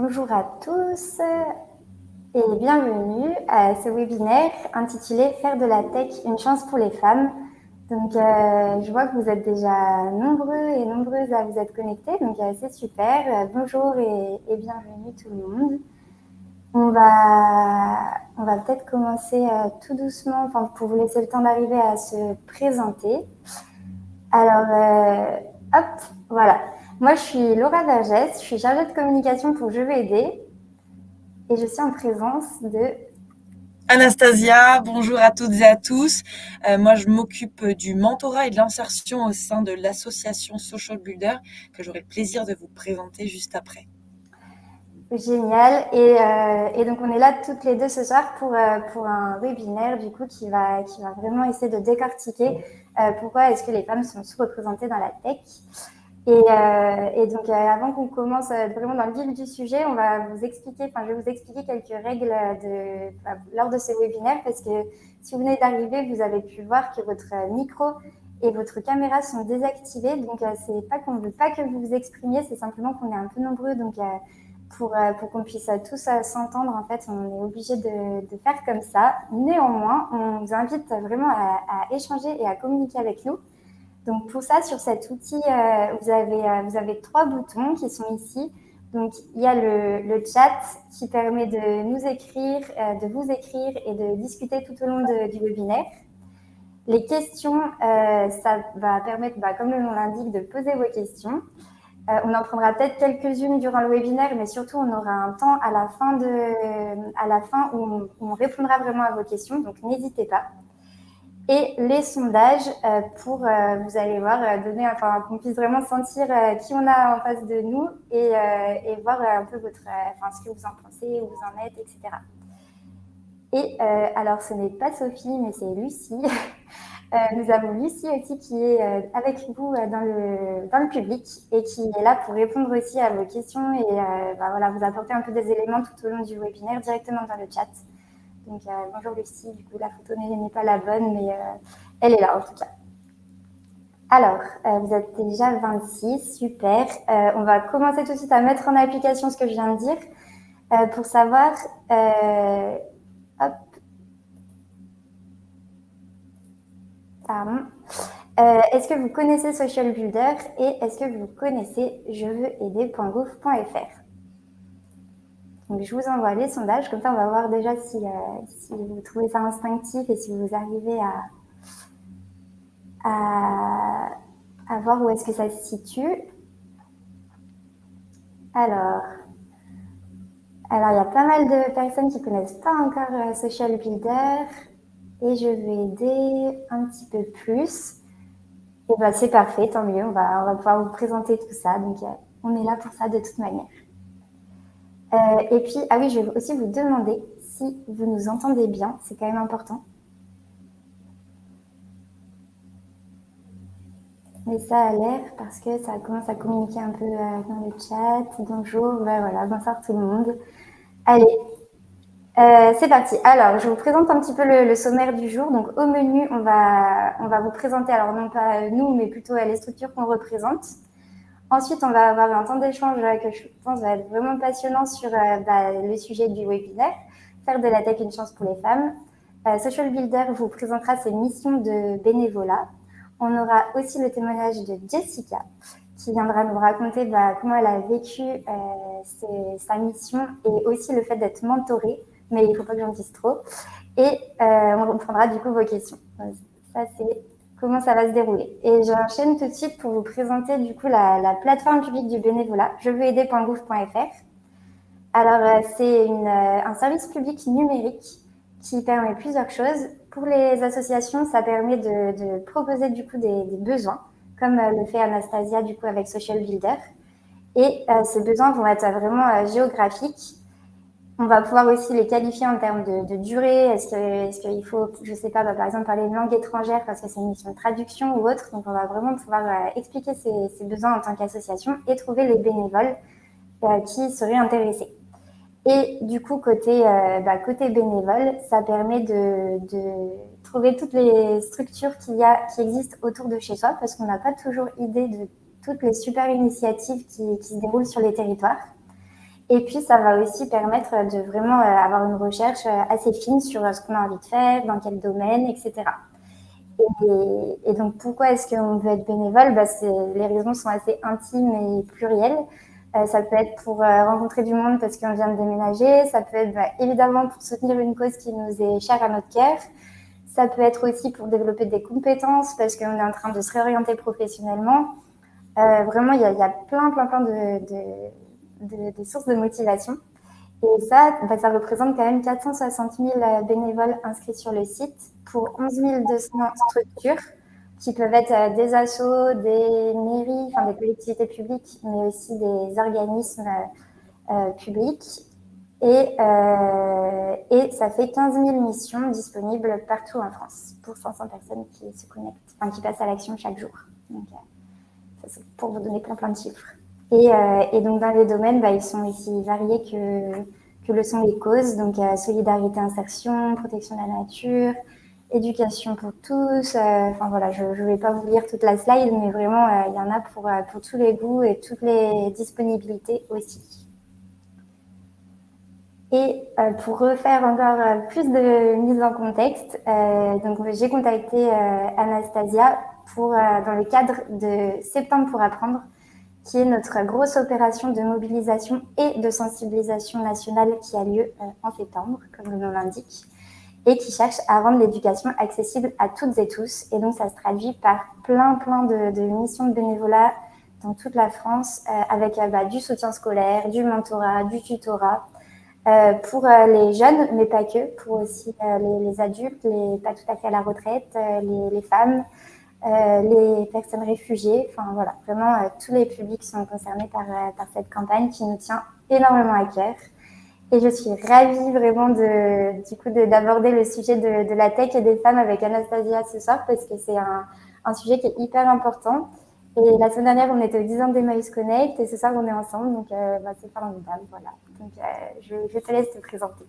Bonjour à tous et bienvenue à ce webinaire intitulé Faire de la tech une chance pour les femmes. Donc, je vois que vous êtes déjà nombreux et nombreuses à vous être connectés, donc c'est super. Bonjour et bienvenue tout le monde. On va peut-être commencer tout doucement, pour vous laisser le temps d'arriver à se présenter. Alors, hop, voilà. Moi, je suis Laura Vergès, je suis chargée de communication pour Je veux aider et je suis en présence de Anastasia, bonjour à toutes et à tous. Moi, je m'occupe du mentorat et de l'insertion au sein de l'association Social Builder que j'aurai le plaisir de vous présenter juste après. Génial. Et donc, on est là toutes les deux ce soir pour un webinaire du coup qui va vraiment essayer de décortiquer pourquoi est-ce que les femmes sont sous-représentées dans la tech. Et donc, avant qu'on commence vraiment dans le vif du sujet, je vais vous expliquer quelques règles lors de ce webinaire parce que si vous venez d'arriver, vous avez pu voir que votre micro et votre caméra sont désactivés. Donc, c'est pas qu'on ne veut pas que vous vous exprimiez, c'est simplement qu'on est un peu nombreux. Donc, pour qu'on puisse tous s'entendre, en fait, on est obligé de faire comme ça. Néanmoins, on vous invite vraiment à échanger et à communiquer avec nous. Donc pour ça, sur cet outil, vous avez 3 boutons qui sont ici. Donc il y a le chat qui permet de nous écrire, de vous écrire et de discuter tout au long du webinaire. Les questions, ça va permettre, comme le nom l'indique, de poser vos questions. On en prendra peut-être quelques-unes durant le webinaire, mais surtout on aura un temps à la fin où on répondra vraiment à vos questions, donc n'hésitez pas. Et les sondages vous allez voir, qu'on puisse vraiment sentir qui on a en face de nous et voir un peu ce que vous en pensez, où vous en êtes, etc. Et alors, ce n'est pas Sophie, mais c'est Lucie. Nous avons Lucie aussi qui est avec vous dans le public et qui est là pour répondre aussi à vos questions et vous apporter un peu des éléments tout au long du webinaire directement dans le chat. Donc, bonjour Lucie, du coup, la photo n'est pas la bonne, mais elle est là en tout cas. Alors, vous êtes déjà 26, super. On va commencer tout de suite à mettre en application ce que je viens de dire pour savoir... hop. Pardon. Est-ce que vous connaissez Social Builder et est-ce que vous connaissez jeveuxaider.gouv.fr? Donc, je vous envoie les sondages, comme ça on va voir déjà si vous trouvez ça instinctif et si vous arrivez à voir où est-ce que ça se situe. Alors, il y a pas mal de personnes qui ne connaissent pas encore Social Builder et je vais aider un petit peu plus. Et c'est parfait, tant mieux, on va pouvoir vous présenter tout ça. Donc, on est là pour ça de toute manière. Et puis, oui, je vais aussi vous demander si vous nous entendez bien, c'est quand même important. Mais ça a l'air parce que ça commence à communiquer un peu dans le chat. Bonjour, voilà, bonsoir tout le monde. Allez, c'est parti. Alors, je vous présente un petit peu le sommaire du jour. Donc, au menu, on va vous présenter, alors non pas nous, mais plutôt les structures qu'on représente. Ensuite, on va avoir un temps d'échange que je pense va être vraiment passionnant sur le sujet du webinaire, faire de la tech une chance pour les femmes. Social Builder vous présentera ses missions de bénévolat. On aura aussi le témoignage de Jessica, qui viendra nous raconter comment elle a vécu sa mission et aussi le fait d'être mentorée, mais il ne faut pas que j'en dise trop. Et on reprendra du coup vos questions. Ça, c'est comment ça va se dérouler. Et j'enchaîne tout de suite pour vous présenter du coup la plateforme publique du bénévolat, jeveuxaider.gouv.fr. Alors, c'est un service public numérique qui permet plusieurs choses. Pour les associations, ça permet de proposer du coup des besoins, comme le fait Anastasia du coup avec Social Builder. Et ces besoins vont être vraiment géographiques. On va pouvoir aussi les qualifier en termes de durée. Est-ce qu'il faut, je ne sais pas, par exemple, parler une langue étrangère parce que c'est une mission de traduction ou autre. Donc, on va vraiment pouvoir expliquer ces besoins en tant qu'association et trouver les bénévoles qui seraient intéressés. Et du coup, côté bénévole, ça permet de trouver toutes les structures qui existent autour de chez soi parce qu'on n'a pas toujours idée de toutes les super initiatives qui se déroulent sur les territoires. Et puis, ça va aussi permettre de vraiment avoir une recherche assez fine sur ce qu'on a envie de faire, dans quel domaine, etc. Et donc, pourquoi est-ce qu'on veut être bénévole? Les raisons sont assez intimes et plurielles. Ça peut être pour rencontrer du monde parce qu'on vient de déménager. Ça peut être évidemment pour soutenir une cause qui nous est chère à notre cœur. Ça peut être aussi pour développer des compétences parce qu'on est en train de se réorienter professionnellement. Vraiment, il y a plein de sources de motivation. Et ça représente quand même 460 000 bénévoles inscrits sur le site pour 11 200 structures qui peuvent être des assos, des mairies, enfin des collectivités publiques, mais aussi des organismes publics. Et ça fait 15 000 missions disponibles partout en France pour 500 personnes qui se connectent, enfin qui passent à l'action chaque jour. Donc, ça, c'est pour vous donner plein de chiffres. Et donc, dans les domaines, ils sont aussi variés que le sont les causes. Donc, solidarité, insertion, protection de la nature, éducation pour tous. Enfin, voilà, je ne vais pas vous lire toute la slide, mais vraiment, il y en a pour tous les goûts et toutes les disponibilités aussi. Et pour refaire encore plus de mise en contexte, donc j'ai contacté Anastasia dans le cadre de Septembre pour apprendre, qui est notre grosse opération de mobilisation et de sensibilisation nationale qui a lieu en septembre, comme le nom l'indique, et qui cherche à rendre l'éducation accessible à toutes et tous. Et donc, ça se traduit par plein de missions de bénévolat dans toute la France, avec du soutien scolaire, du mentorat, du tutorat, pour les jeunes, mais pas que, pour aussi les adultes, pas tout à fait à la retraite, les femmes, les personnes réfugiées, enfin voilà, vraiment tous les publics sont concernés par cette campagne qui nous tient énormément à cœur. Et je suis ravie vraiment d'aborder le sujet de la tech et des femmes avec Anastasia ce soir parce que c'est un sujet qui est hyper important. Et la semaine dernière, on était au 10 ans d'Emmaüs Connect et ce soir, on est ensemble, donc c'est formidable, voilà. Donc je te laisse te présenter.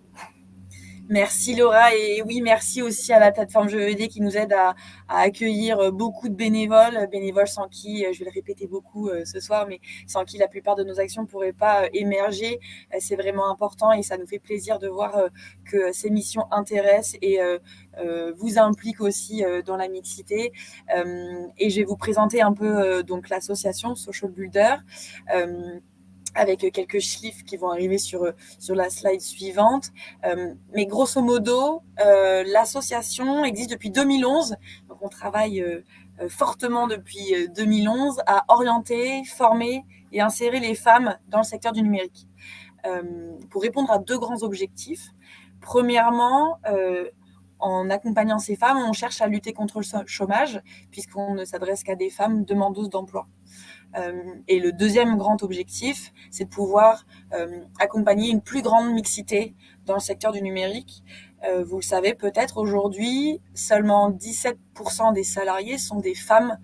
Merci Laura, et oui, merci aussi à la plateforme Je veux aider qui nous aide à accueillir beaucoup de bénévoles sans qui, je vais le répéter beaucoup ce soir, mais sans qui la plupart de nos actions ne pourraient pas émerger. C'est vraiment important et ça nous fait plaisir de voir que ces missions intéressent et vous impliquent aussi dans la mixité. Et je vais vous présenter un peu donc l'association Social Builder. Avec quelques chiffres qui vont arriver sur la slide suivante. Mais grosso modo, l'association existe depuis 2011. Donc on travaille fortement depuis 2011 à orienter, former et insérer les femmes dans le secteur du numérique. Pour répondre à deux grands objectifs. Premièrement, en accompagnant ces femmes, on cherche à lutter contre le chômage, puisqu'on ne s'adresse qu'à des femmes demandeuses d'emploi. Et le deuxième grand objectif, c'est de pouvoir accompagner une plus grande mixité dans le secteur du numérique. Vous le savez peut-être, aujourd'hui, seulement 17% des salariés sont des femmes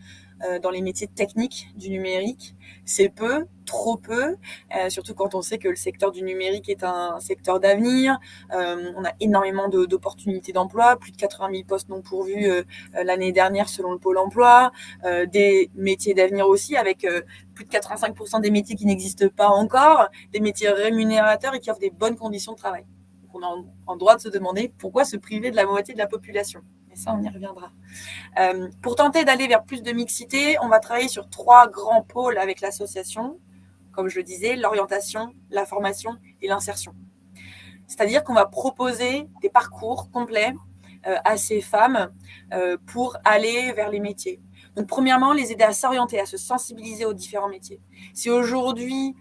dans les métiers techniques du numérique. C'est peu, trop peu, surtout quand on sait que le secteur du numérique est un secteur d'avenir. On a énormément d'opportunités d'emploi, plus de 80 000 postes non pourvus l'année dernière selon le Pôle emploi, des métiers d'avenir aussi avec plus de 85% des métiers qui n'existent pas encore, des métiers rémunérateurs et qui offrent des bonnes conditions de travail. Donc on a en droit de se demander pourquoi se priver de la moitié de la population. Et ça, on y reviendra. Pour tenter d'aller vers plus de mixité, on va travailler sur 3 grands pôles avec l'association. Comme je le disais, l'orientation, la formation et l'insertion. C'est-à-dire qu'on va proposer des parcours complets à ces femmes pour aller vers les métiers. Donc, premièrement, les aider à s'orienter, à se sensibiliser aux différents métiers. Si aujourd'hui,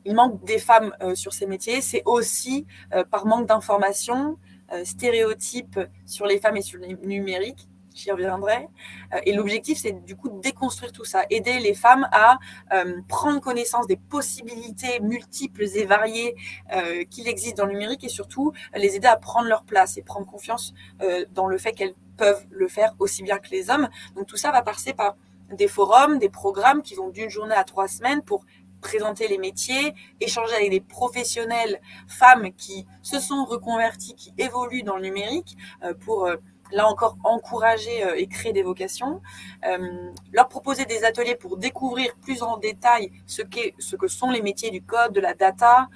il manque des femmes sur ces métiers, c'est aussi par manque d'informations, stéréotypes sur les femmes et sur le numérique. J'y reviendrai. Et l'objectif, c'est du coup de déconstruire tout ça, aider les femmes à prendre connaissance des possibilités multiples et variées qu'il existe dans le numérique et surtout les aider à prendre leur place et prendre confiance dans le fait qu'elles peuvent le faire aussi bien que les hommes. Donc tout ça va passer par des forums, des programmes qui vont d'une journée à 3 semaines pour présenter les métiers, échanger avec des professionnels femmes qui se sont reconverties, qui évoluent dans le numérique pour là encore, encourager et créer des vocations, leur proposer des ateliers pour découvrir plus en détail ce que sont les métiers du code, de la data,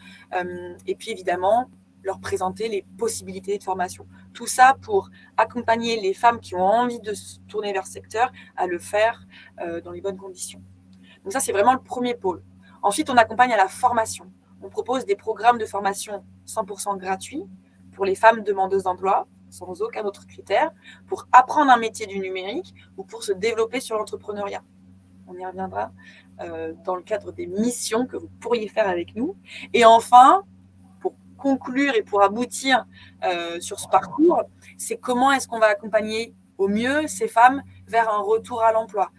et puis évidemment, leur présenter les possibilités de formation. Tout ça pour accompagner les femmes qui ont envie de se tourner vers ce secteur à le faire dans les bonnes conditions. Donc ça, c'est vraiment le premier pôle. Ensuite, on accompagne à la formation. On propose des programmes de formation 100% gratuits pour les femmes demandeuses d'emploi, sans aucun autre critère, pour apprendre un métier du numérique ou pour se développer sur l'entrepreneuriat. On y reviendra dans le cadre des missions que vous pourriez faire avec nous. Et enfin, pour conclure et pour aboutir sur ce parcours, c'est comment est-ce qu'on va accompagner au mieux ces femmes vers un retour à l'emploi.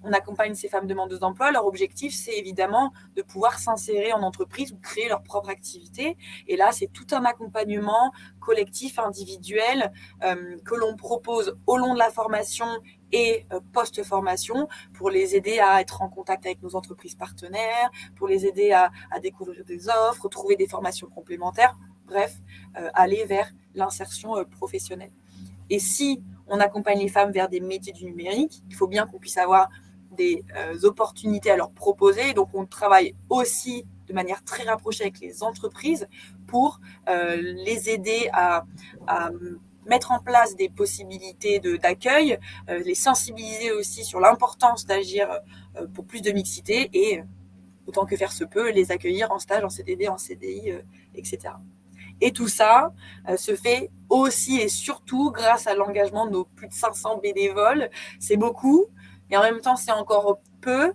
On accompagne ces femmes demandeuses d'emploi. Leur objectif, c'est évidemment de pouvoir s'insérer en entreprise ou créer leur propre activité. Et là, c'est tout un accompagnement collectif, individuel, que l'on propose au long de la formation et post-formation pour les aider à être en contact avec nos entreprises partenaires, pour les aider à découvrir des offres, trouver des formations complémentaires, bref, aller vers l'insertion professionnelle. Et si on accompagne les femmes vers des métiers du numérique, il faut bien qu'on puisse avoir des opportunités à leur proposer. Donc, on travaille aussi de manière très rapprochée avec les entreprises pour les aider à mettre en place des possibilités d'accueil, les sensibiliser aussi sur l'importance d'agir pour plus de mixité et, autant que faire se peut, les accueillir en stage, en CDD, en CDI, etc. Et tout ça se fait aussi et surtout grâce à l'engagement de nos plus de 500 bénévoles. C'est beaucoup, et en même temps, c'est encore peu,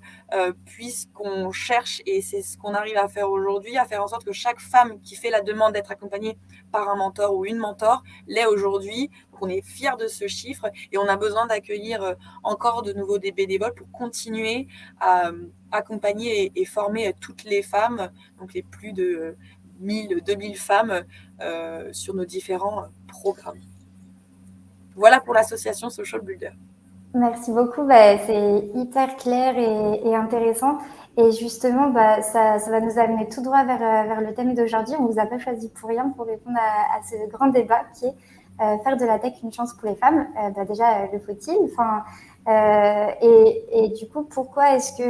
puisqu'on cherche, et c'est ce qu'on arrive à faire aujourd'hui, à faire en sorte que chaque femme qui fait la demande d'être accompagnée par un mentor ou une mentor l'est aujourd'hui. Donc, on est fiers de ce chiffre et on a besoin d'accueillir encore de nouveau des bénévoles pour continuer à accompagner et former toutes les femmes, donc les plus de 1000, 2000 femmes sur nos différents programmes. Voilà pour l'association Social Builder. Merci beaucoup, c'est hyper clair et intéressant. Et justement, ça va nous amener tout droit vers le thème d'aujourd'hui. On ne vous a pas choisi pour rien pour répondre à ce grand débat qui est faire de la tech une chance pour les femmes. Déjà, le faut-il et du coup, pourquoi est-ce que...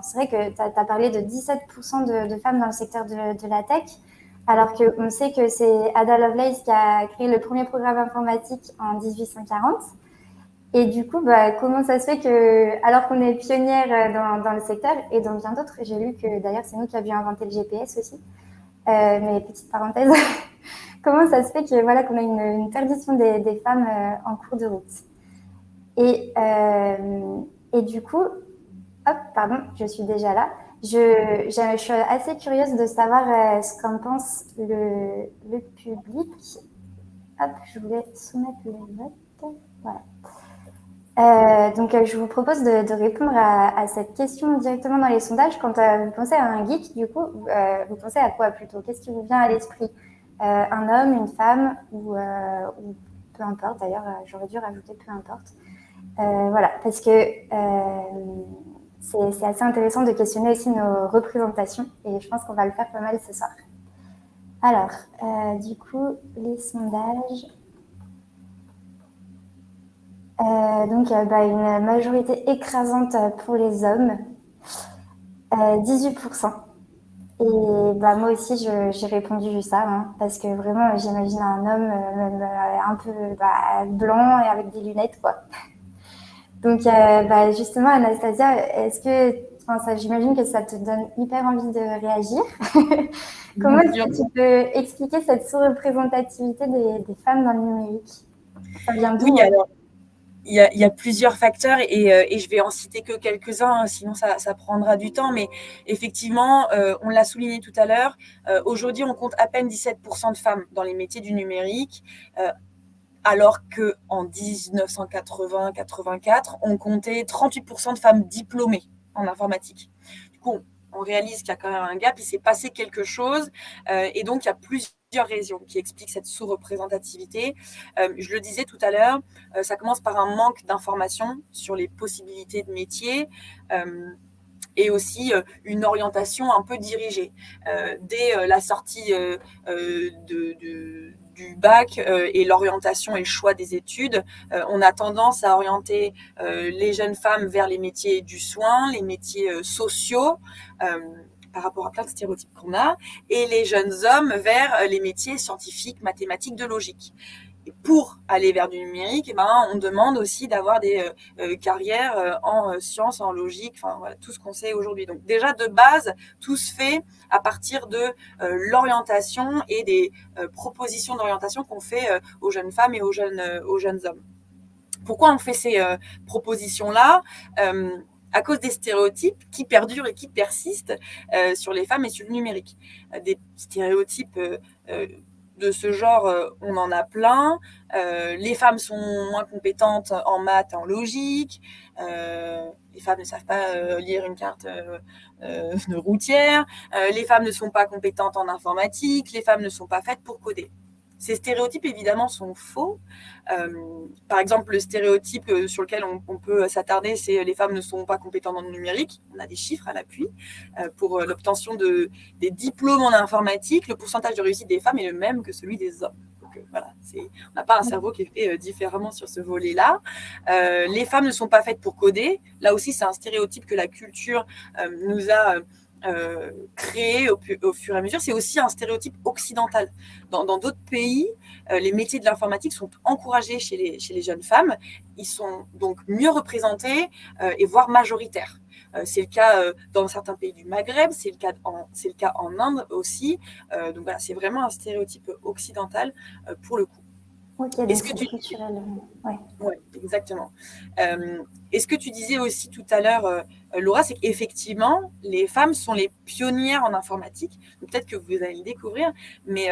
c'est vrai que tu as parlé de 17% de femmes dans le secteur de la tech, alors qu'on sait que c'est Ada Lovelace qui a créé le premier programme informatique en 1840. Et du coup, comment ça se fait que, alors qu'on est pionnière dans le secteur et dans bien d'autres, j'ai lu que d'ailleurs c'est nous qui avions inventé le GPS aussi, mais petite parenthèse, comment ça se fait que voilà qu'on a une perdition des femmes en cours de route. Et du coup, hop, pardon, je suis déjà là. Je suis assez curieuse de savoir ce qu'en pense le public. Hop, je voulais soumettre le vote. Voilà. Donc, je vous propose de répondre à cette question directement dans les sondages. Quand vous pensez à un geek, du coup, vous pensez à quoi plutôt? Qu'est-ce qui vous vient à l'esprit? Un homme, une femme ou peu importe. D'ailleurs, j'aurais dû rajouter peu importe. Voilà, parce que c'est assez intéressant de questionner aussi nos représentations et je pense qu'on va le faire pas mal ce soir. Alors, du coup, les sondages... donc, une majorité écrasante pour les hommes, 18%. Et moi aussi, j'ai répondu ça, hein, parce que vraiment, j'imagine un homme même un peu blanc et avec des lunettes, quoi. Donc, justement, Anastasia, est-ce que, j'imagine que ça te donne hyper envie de réagir. Comment est-ce que tu peux expliquer cette sous-représentativité des femmes dans le numérique? Ça vient d'où? Oui, alors, il y a plusieurs facteurs et je vais en citer que quelques-uns, sinon ça prendra du temps. Mais effectivement, on l'a souligné tout à l'heure, aujourd'hui, on compte à peine 17% de femmes dans les métiers du numérique, alors qu'en 1980-84, on comptait 38% de femmes diplômées en informatique. Du coup, on réalise qu'il y a quand même un gap, il s'est passé quelque chose, et donc il y a plusieurs raisons qui expliquent cette sous-représentativité. Je le disais tout à l'heure, ça commence par un manque d'informations sur les possibilités de métier. et aussi une orientation un peu dirigée. Dès la sortie du bac et l'orientation et le choix des études, on a tendance à orienter les jeunes femmes vers les métiers du soin, les métiers sociaux, par rapport à plein de stéréotypes qu'on a, et les jeunes hommes vers les métiers scientifiques, mathématiques, de logique. Et pour aller vers du numérique, on demande aussi d'avoir des carrières en sciences, en logique, enfin voilà, tout ce qu'on sait aujourd'hui. Donc déjà de base, tout se fait à partir de l'orientation et des propositions d'orientation qu'on fait aux jeunes femmes et aux jeunes hommes. Pourquoi on fait ces propositions-là à cause des stéréotypes qui perdurent et qui persistent sur les femmes et sur le numérique. Des stéréotypes de ce genre, on en a plein. Les femmes sont moins compétentes en maths, en logique. Les femmes ne savent pas lire une carte de routière. Les femmes ne sont pas compétentes en informatique. Les femmes ne sont pas faites pour coder. Ces stéréotypes, évidemment, sont faux. Par exemple, le stéréotype sur lequel on peut s'attarder, c'est les femmes ne sont pas compétentes dans le numérique. On a des chiffres à l'appui. Pour l'obtention des diplômes en informatique, le pourcentage de réussite des femmes est le même que celui des hommes. Donc, voilà, on n'a pas un cerveau qui est fait différemment sur ce volet-là. Les femmes ne sont pas faites pour coder. Là aussi, c'est un stéréotype que la culture nous a créé au fur et à mesure. C'est aussi un stéréotype occidental. Dans d'autres pays, les métiers de l'informatique sont encouragés chez les jeunes femmes. Ils sont donc mieux représentés et voire majoritaires. C'est le cas dans certains pays du Maghreb, c'est le cas en Inde aussi. Donc voilà, c'est vraiment un stéréotype occidental pour le coup. Ok, donc c'est culturel. Ouais. Ouais, exactement. Et ce que tu disais aussi tout à l'heure, Laura, c'est qu'effectivement, les femmes sont les pionnières en informatique. Peut-être que vous allez le découvrir, mais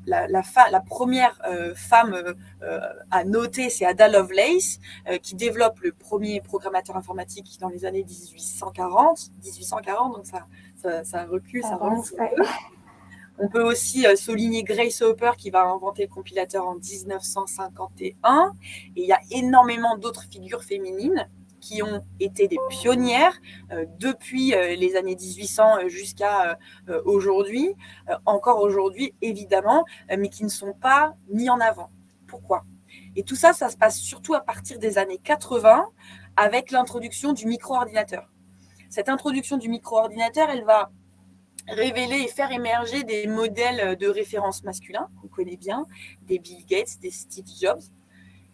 la première femme à noter, c'est Ada Lovelace, qui développe le premier programmateur informatique dans les années 1840, donc ça recule, ça remonte un peu. On peut aussi souligner Grace Hopper qui va inventer le compilateur en 1951. Et il y a énormément d'autres figures féminines qui ont été des pionnières depuis les années 1800 jusqu'à aujourd'hui, encore aujourd'hui évidemment, mais qui ne sont pas mis en avant. Pourquoi ? Et tout ça, ça se passe surtout à partir des années 80 avec l'introduction du micro-ordinateur. Cette introduction du micro-ordinateur, elle va révéler et faire émerger des modèles de référence masculins qu'on connaît bien, des Bill Gates, des Steve Jobs.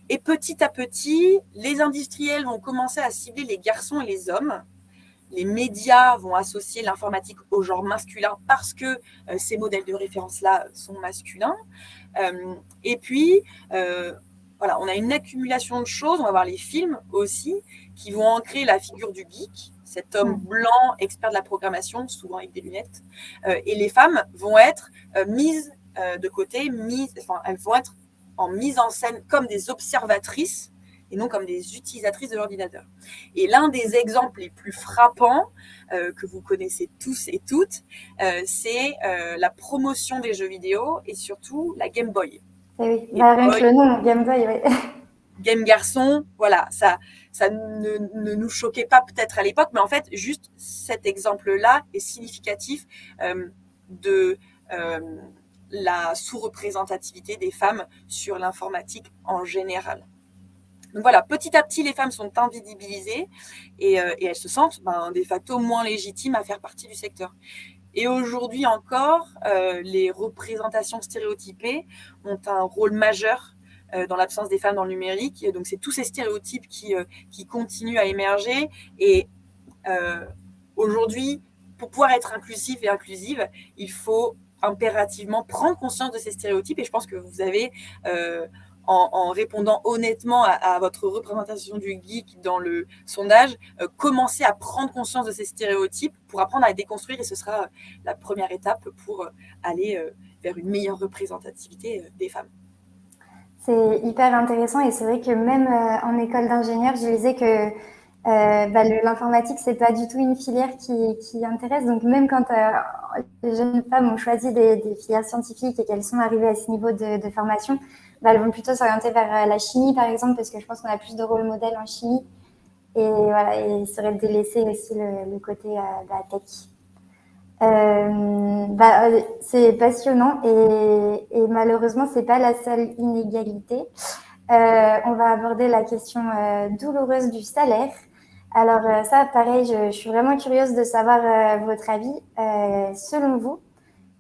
Et petit à petit, les industriels vont commencer à cibler les garçons et les hommes. Les médias vont associer l'informatique au genre masculin parce que ces modèles de référence-là sont masculins. Et puis, voilà, on a une accumulation de choses. On va voir les films aussi qui vont ancrer la figure du geek, cet homme blanc, expert de la programmation, souvent avec des lunettes. Et les femmes vont être mises de côté, elles vont être mise en scène comme des observatrices et non comme des utilisatrices de l'ordinateur. Et l'un des exemples les plus frappants que vous connaissez tous et toutes, c'est la promotion des jeux vidéo et surtout la Game Boy. Et oui, rien que le nom, Game Boy, oui. Game Garçon, voilà, ça ne nous choquait pas peut-être à l'époque, mais en fait, juste cet exemple-là est significatif de la sous-représentativité des femmes sur l'informatique en général. Donc voilà, petit à petit, les femmes sont invisibilisées et elles se sentent de facto moins légitimes à faire partie du secteur. Et aujourd'hui encore, les représentations stéréotypées ont un rôle majeur dans l'absence des femmes dans le numérique. Donc, c'est tous ces stéréotypes qui continuent à émerger. Et aujourd'hui, pour pouvoir être inclusif et inclusive, il faut impérativement prendre conscience de ces stéréotypes. Et je pense que vous avez, en répondant honnêtement à votre représentation du geek dans le sondage, commencer à prendre conscience de ces stéréotypes pour apprendre à les déconstruire. Et ce sera la première étape pour aller vers une meilleure représentativité des femmes. C'est hyper intéressant et c'est vrai que même en école d'ingénieur, je disais que l'informatique, c'est pas du tout une filière qui intéresse. Donc même quand les jeunes femmes ont choisi des filières scientifiques et qu'elles sont arrivées à ce niveau de formation, elles vont plutôt s'orienter vers la chimie, par exemple, parce que je pense qu'on a plus de rôle modèle en chimie. Et voilà, et il serait délaissé aussi le côté de la tech. C'est passionnant et malheureusement, c'est pas la seule inégalité. On va aborder la question douloureuse du salaire. Alors ça, pareil, je suis vraiment curieuse de savoir votre avis. Selon vous,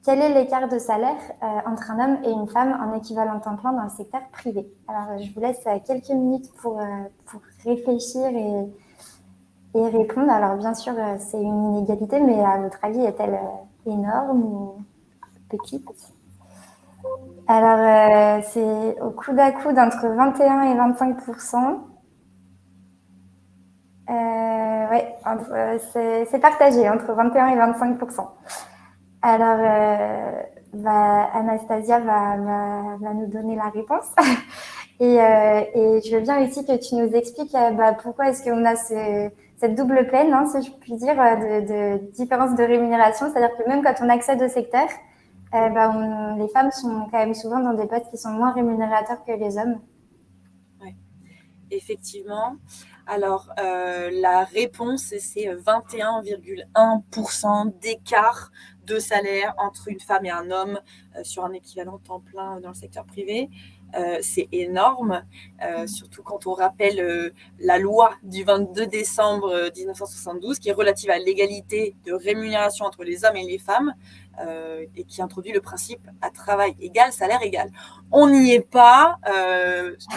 quel est l'écart de salaire entre un homme et une femme en équivalent temps plein dans le secteur privé? Alors je vous laisse quelques minutes pour réfléchir et répondre. Alors bien sûr, c'est une inégalité, mais à votre avis, est-elle énorme ou petite? Alors, c'est au coude à coude entre 21 et 25%. Ouais, c'est partagé entre 21 et 25%. Alors, Anastasia va nous donner la réponse. Et je veux bien aussi que tu nous expliques pourquoi est-ce qu'on a cette double peine, hein, si je puis dire, de différence de rémunération. C'est-à-dire que même quand on accède au secteur, les femmes sont quand même souvent dans des postes qui sont moins rémunérateurs que les hommes. Ouais, effectivement. Alors, la réponse, c'est 21,1% d'écart de salaire entre une femme et un homme sur un équivalent temps plein dans le secteur privé. C'est énorme, surtout quand on rappelle la loi du 22 décembre 1972 qui est relative à l'égalité de rémunération entre les hommes et les femmes et qui introduit le principe à travail égal, salaire égal. On n'y est pas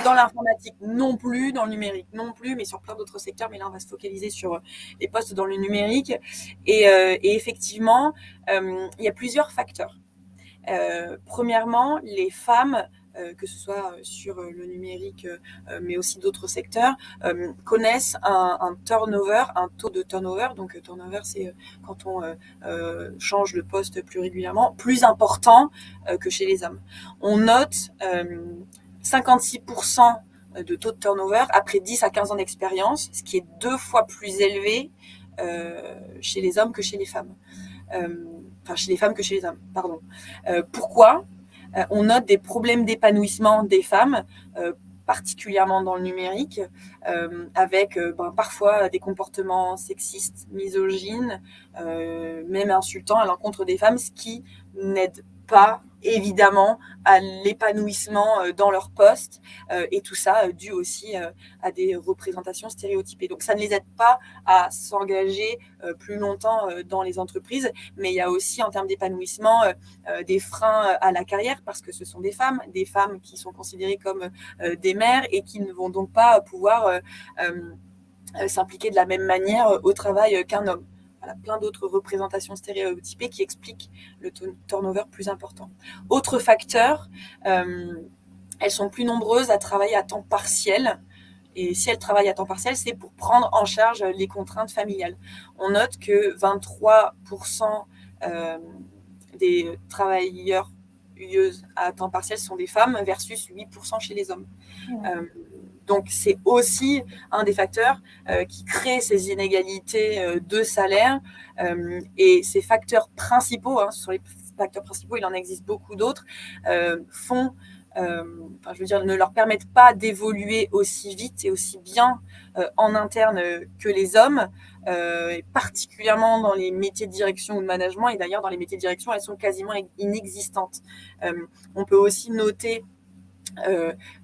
dans l'informatique non plus, dans le numérique non plus, mais sur plein d'autres secteurs. Mais là, on va se focaliser sur les postes dans le numérique. Et effectivement, il y a plusieurs facteurs. Premièrement, les femmes, que ce soit sur le numérique, mais aussi d'autres secteurs, connaissent un turnover, un taux de turnover. Donc, turnover, c'est quand on change le poste plus régulièrement, plus important que chez les hommes. On note 56% de taux de turnover après 10 à 15 ans d'expérience, ce qui est 2 fois plus élevé chez les hommes que chez les femmes. Enfin, chez les femmes que chez les hommes, pardon. Pourquoi on note des problèmes d'épanouissement des femmes, particulièrement dans le numérique, avec parfois des comportements sexistes, misogynes, même insultants à l'encontre des femmes, ce qui n'aide pas évidemment à l'épanouissement dans leur poste et tout ça dû aussi à des représentations stéréotypées. Donc ça ne les aide pas à s'engager plus longtemps dans les entreprises, mais il y a aussi en termes d'épanouissement des freins à la carrière parce que ce sont des femmes qui sont considérées comme des mères et qui ne vont donc pas pouvoir s'impliquer de la même manière au travail qu'un homme. Voilà, plein d'autres représentations stéréotypées qui expliquent le turnover plus important. Autre facteur, elles sont plus nombreuses à travailler à temps partiel. Et si elles travaillent à temps partiel, c'est pour prendre en charge les contraintes familiales. On note que 23% des travailleurs à temps partiel sont des femmes versus 8% chez les hommes. Donc, c'est aussi un des facteurs qui crée ces inégalités de salaire. Et ces facteurs principaux, sur les facteurs principaux, il en existe beaucoup d'autres, ne leur permettent pas d'évoluer aussi vite et aussi bien en interne que les hommes, et particulièrement dans les métiers de direction ou de management. Et d'ailleurs, dans les métiers de direction, elles sont quasiment inexistantes. On peut aussi noter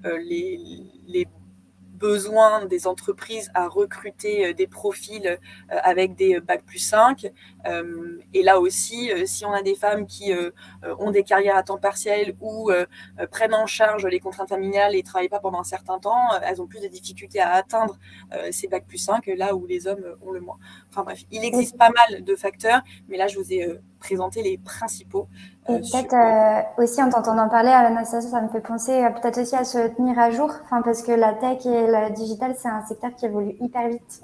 les besoin des entreprises à recruter des profils avec des bac plus 5. Et là aussi, si on a des femmes qui ont des carrières à temps partiel ou prennent en charge les contraintes familiales et ne travaillent pas pendant un certain temps, elles ont plus de difficultés à atteindre ces bac plus 5, là où les hommes ont le moins. Enfin bref, il existe pas mal de facteurs, mais là, je vous ai présenté les principaux. Et peut-être aussi en t'entendant parler, Anastasia, ça me fait penser peut-être aussi à se tenir à jour, parce que la tech et le digital, c'est un secteur qui évolue hyper vite.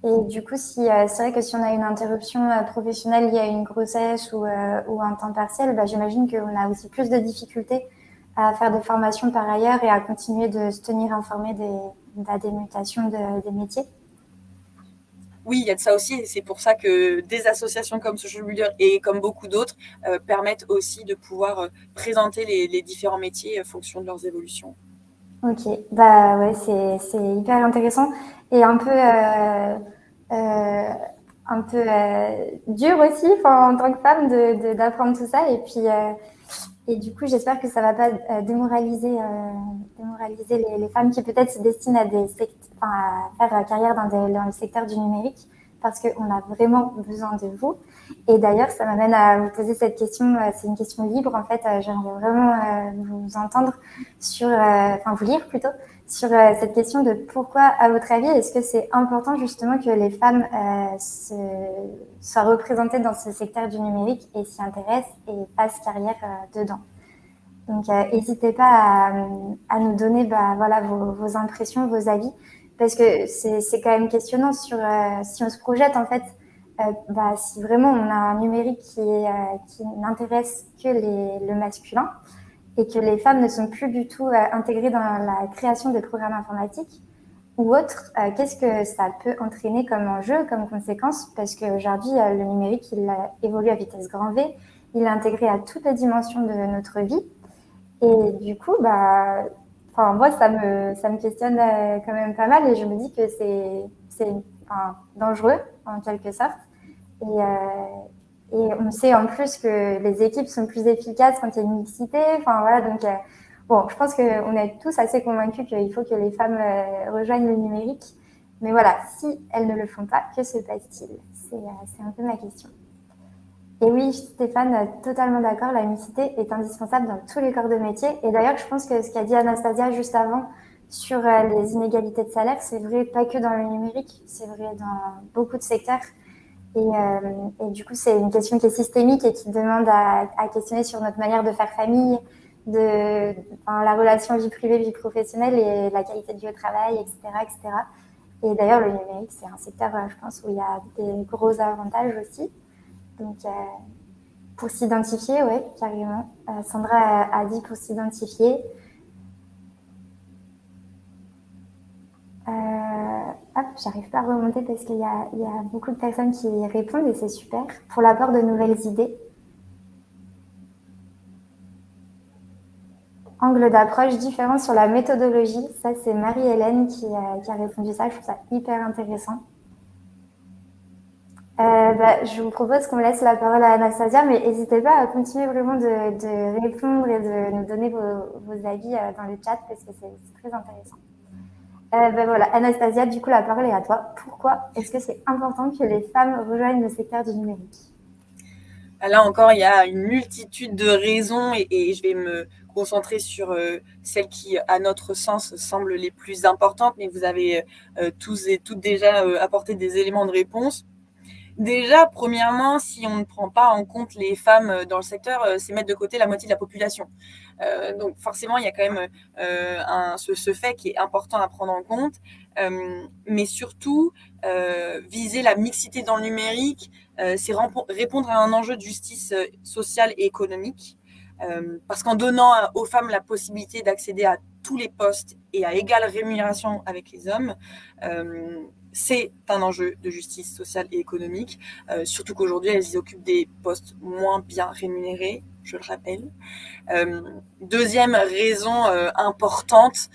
Et du coup, c'est vrai que si on a une interruption professionnelle liée à une grossesse ou un temps partiel, j'imagine qu'on a aussi plus de difficultés à faire des formations par ailleurs et à continuer de se tenir informé des mutations des métiers. Oui, il y a de ça aussi. C'est pour ça que des associations comme Social Builder et comme beaucoup d'autres permettent aussi de pouvoir présenter les différents métiers en fonction de leurs évolutions. Ok, bah ouais, c'est hyper intéressant et dur aussi, en tant que femme, d'apprendre tout ça. Et du coup, j'espère que ça va pas démoraliser les femmes qui peut-être se destinent à faire carrière dans le secteur du numérique, parce qu'on a vraiment besoin de vous. Et d'ailleurs, ça m'amène à vous poser cette question. C'est une question libre, en fait. J'aimerais vraiment vous entendre vous lire plutôt, sur cette question de pourquoi, à votre avis, est-ce que c'est important justement que les femmes soient représentées dans ce secteur du numérique et s'y intéressent et fassent carrière dedans. Donc, n'hésitez pas à nous donner vos impressions, vos avis, parce que c'est quand même questionnant si on se projette, en fait, si vraiment on a un numérique qui n'intéresse que le masculin, et que les femmes ne sont plus du tout intégrées dans la création des programmes informatiques ou autres, qu'est-ce que ça peut entraîner comme enjeu, comme conséquence? Parce qu'aujourd'hui, le numérique, il évolue à vitesse grand V, il est intégré à toutes les dimensions de notre vie. Et du coup, moi, ça me questionne quand même pas mal, et je me dis que c'est dangereux, en quelque sorte. Et on sait en plus que les équipes sont plus efficaces quand il y a une mixité. Donc, je pense qu'on est tous assez convaincus qu'il faut que les femmes rejoignent le numérique. Mais voilà, si elles ne le font pas, que se passe-t-il? C'est un peu ma question. Et oui, Stéphane, totalement d'accord, la mixité est indispensable dans tous les corps de métier. Et d'ailleurs, je pense que ce qu'a dit Anastasia juste avant sur les inégalités de salaire, c'est vrai pas que dans le numérique, c'est vrai dans beaucoup de secteurs. Et du coup, c'est une question qui est systémique et qui demande à questionner sur notre manière de faire famille, la relation vie privée, vie professionnelle et la qualité de vie au travail, etc., etc. Et d'ailleurs, le numérique, c'est un secteur, je pense, où il y a des gros avantages aussi. Donc, pour s'identifier, oui, carrément. Sandra a dit pour s'identifier. J'arrive pas à remonter parce qu'il y a beaucoup de personnes qui répondent et c'est super. Pour l'apport de nouvelles idées. Angle d'approche différent sur la méthodologie. Ça, c'est Marie-Hélène qui a répondu ça. Je trouve ça hyper intéressant. Je vous propose qu'on laisse la parole à Anastasia, mais n'hésitez pas à continuer vraiment de répondre et de nous donner vos avis dans le chat parce que c'est très intéressant. Voilà, Anastasia, du coup, la parole est à toi. Pourquoi est-ce que c'est important que les femmes rejoignent le secteur du numérique? Là encore, il y a une multitude de raisons et je vais me concentrer sur celles qui, à notre sens, semblent les plus importantes, mais vous avez tous et toutes déjà apporté des éléments de réponse. Déjà, premièrement, si on ne prend pas en compte les femmes dans le secteur, c'est mettre de côté la moitié de la population. Donc forcément, il y a quand même ce fait qui est important à prendre en compte. Mais surtout, viser la mixité dans le numérique, c'est répondre à un enjeu de justice sociale et économique. Parce qu'en donnant aux femmes la possibilité d'accéder à tous les postes et à égale rémunération avec les hommes, c'est un enjeu de justice sociale et économique, surtout qu'aujourd'hui, elles y occupent des postes moins bien rémunérés, je le rappelle. Deuxième raison importante,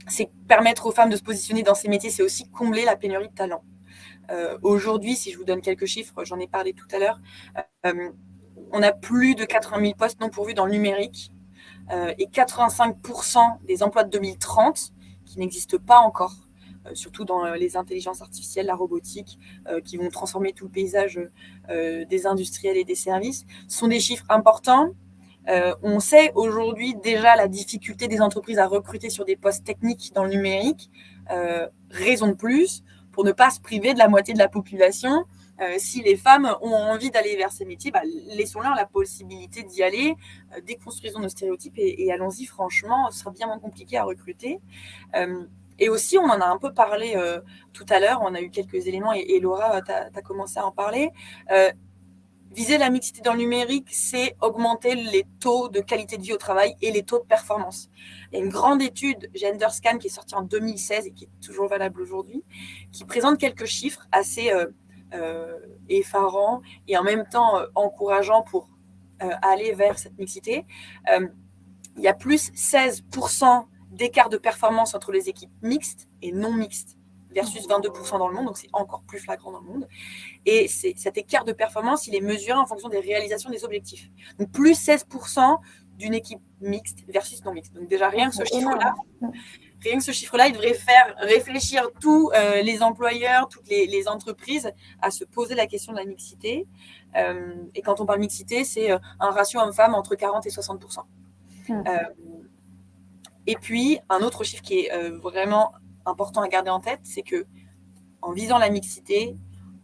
c'est permettre aux femmes de se positionner dans ces métiers, c'est aussi combler la pénurie de talent. Aujourd'hui, si je vous donne quelques chiffres, j'en ai parlé tout à l'heure, on a plus de 80 000 postes non pourvus dans le numérique et 85% des emplois de 2030 qui n'existent pas encore, surtout dans les intelligences artificielles, la robotique, qui vont transformer tout le paysage des industriels et des services, sont des chiffres importants. On sait aujourd'hui déjà la difficulté des entreprises à recruter sur des postes techniques dans le numérique. Raison de plus pour ne pas se priver de la moitié de la population. Si les femmes ont envie d'aller vers ces métiers, laissons-leur la possibilité d'y aller. Déconstruisons nos stéréotypes et allons-y franchement. Ce sera bien moins compliqué à recruter. Et aussi, on en a un peu parlé tout à l'heure. On a eu quelques éléments et Laura, tu as commencé à en parler. Viser la mixité dans le numérique, c'est augmenter les taux de qualité de vie au travail et les taux de performance. Il y a une grande étude GenderScan qui est sortie en 2016 et qui est toujours valable aujourd'hui, qui présente quelques chiffres assez effarants et en même temps encourageants pour aller vers cette mixité. il y a plus 16% d'écart de performance entre les équipes mixtes et non mixtes, versus 22% dans le monde, donc c'est encore plus flagrant dans le monde. Et cet écart de performance, il est mesuré en fonction des réalisations des objectifs. Donc plus 16% d'une équipe mixte versus non mixte. Donc déjà, rien que ce chiffre-là, il devrait faire réfléchir tous les employeurs, toutes les entreprises à se poser la question de la mixité. Et quand on parle mixité, c'est un ratio homme-femme entre 40 et 60%. Et puis, un autre chiffre qui est vraiment important à garder en tête, c'est que en visant la mixité,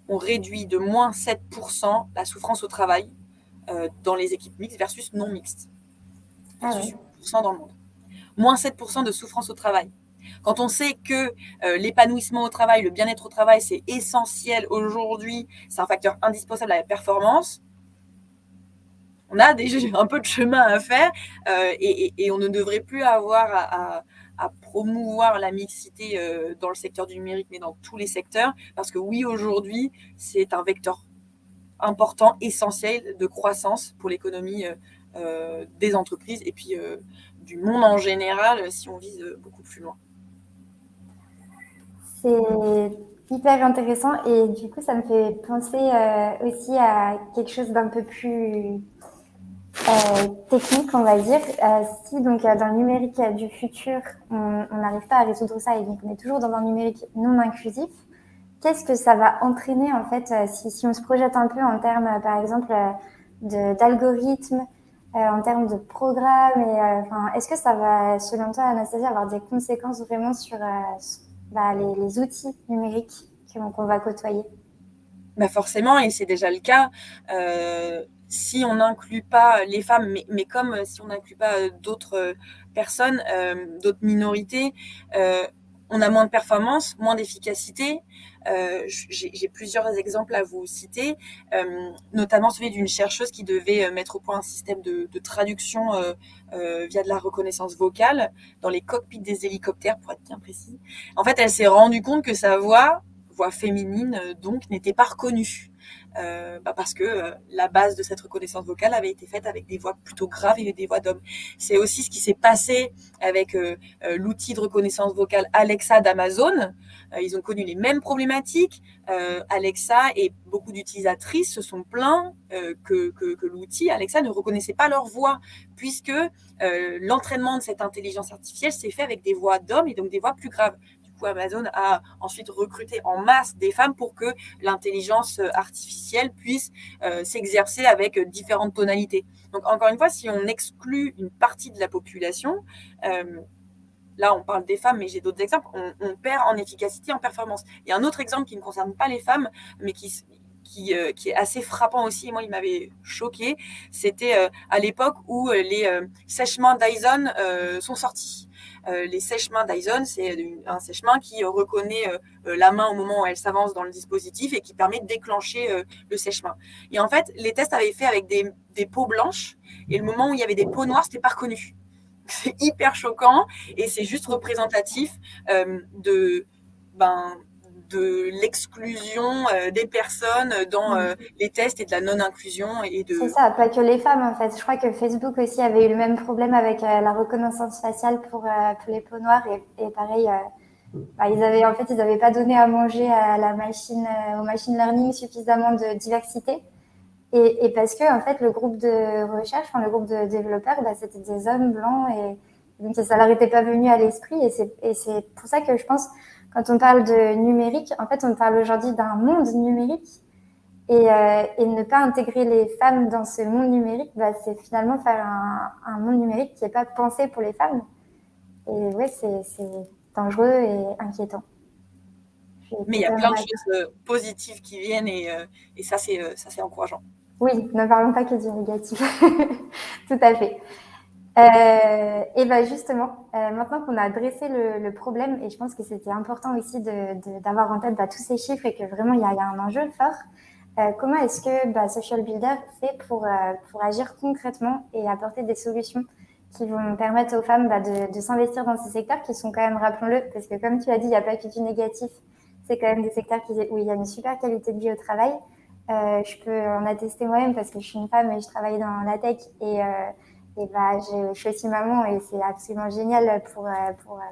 on réduit de moins 7% la souffrance au travail dans les équipes mixtes versus non mixtes. Versus 8% dans le monde. Moins 7% de souffrance au travail. Quand on sait que l'épanouissement au travail, le bien-être au travail, c'est essentiel aujourd'hui, c'est un facteur indispensable à la performance, on a déjà un peu de chemin à faire et on ne devrait plus avoir à promouvoir la mixité dans le secteur du numérique, mais dans tous les secteurs, parce que oui, aujourd'hui, c'est un vecteur important, essentiel de croissance pour l'économie des entreprises et puis du monde en général, si on vise beaucoup plus loin. C'est hyper intéressant et du coup, ça me fait penser aussi à quelque chose d'un peu plus technique, on va dire. Si donc dans le numérique du futur, on n'arrive pas à résoudre ça et donc on est toujours dans un numérique non inclusif, qu'est-ce que ça va entraîner en fait si on se projette un peu en termes, par exemple, d'algorithmes, en termes de programmes et est-ce que ça va, selon toi, Anastasia, avoir des conséquences vraiment sur les outils numériques qu'on va côtoyer? Bah forcément, et c'est déjà le cas. Si on n'inclut pas les femmes, mais comme si on n'inclut pas d'autres personnes, d'autres minorités, on a moins de performance, moins d'efficacité. J'ai plusieurs exemples à vous citer, notamment celui d'une chercheuse qui devait mettre au point un système de traduction via de la reconnaissance vocale dans les cockpits des hélicoptères, pour être bien précis. En fait, elle s'est rendue compte que sa voix féminine, donc, n'était pas reconnue. Parce que la base de cette reconnaissance vocale avait été faite avec des voix plutôt graves et des voix d'hommes. C'est aussi ce qui s'est passé avec l'outil de reconnaissance vocale Alexa d'Amazon. Ils ont connu les mêmes problématiques. Alexa et beaucoup d'utilisatrices se sont plaints que l'outil Alexa ne reconnaissait pas leur voix, puisque l'entraînement de cette intelligence artificielle s'est fait avec des voix d'hommes et donc des voix plus graves. Amazon a ensuite recruté en masse des femmes pour que l'intelligence artificielle puisse s'exercer avec différentes tonalités. Donc, encore une fois, si on exclut une partie de la population, là, on parle des femmes, mais j'ai d'autres exemples, on perd en efficacité, en performance. Il y a un autre exemple qui ne concerne pas les femmes, mais qui est assez frappant aussi, et moi il m'avait choqué, c'était à l'époque où les sèche-mains Dyson sont sortis. Les sèche-mains Dyson, c'est un sèche-main qui reconnaît la main au moment où elle s'avance dans le dispositif et qui permet de déclencher le sèche-main. Et en fait, les tests avaient fait avec des peaux blanches, et le moment où il y avait des peaux noires, c'était pas reconnu. C'est hyper choquant, et c'est juste représentatif de l'exclusion des personnes dans les tests et de la non-inclusion. C'est ça, pas que les femmes en fait. Je crois que Facebook aussi avait eu le même problème avec la reconnaissance faciale pour les peaux noires et pareil, ils n'avaient pas donné à manger à la machine, au machine learning suffisamment de diversité. Et parce que en fait, le groupe de recherche, le groupe de développeurs, c'était des hommes blancs et donc ça leur était pas venu à l'esprit. Et c'est pour ça que je pense, quand on parle de numérique, en fait, on parle aujourd'hui d'un monde numérique. Et ne pas intégrer les femmes dans ce monde numérique, c'est finalement faire un monde numérique qui n'est pas pensé pour les femmes. Et ouais, c'est dangereux et inquiétant. Mais il y a plein de choses positives qui viennent et ça, c'est encourageant. Oui, ne parlons pas que du négatif. Tout à fait. Et justement, maintenant qu'on a dressé le problème, et je pense que c'était important aussi d'avoir en tête tous ces chiffres et que vraiment il y a un enjeu fort, comment est-ce que Social Builder fait pour agir concrètement et apporter des solutions qui vont permettre aux femmes de s'investir dans ces secteurs qui sont quand même, rappelons-le, parce que comme tu as dit, il n'y a pas que du négatif, c'est quand même des secteurs où il y a une super qualité de vie au travail. Je peux en attester moi-même parce que je suis une femme et je travaille dans la tech Et bah, je suis aussi maman et c'est absolument génial pour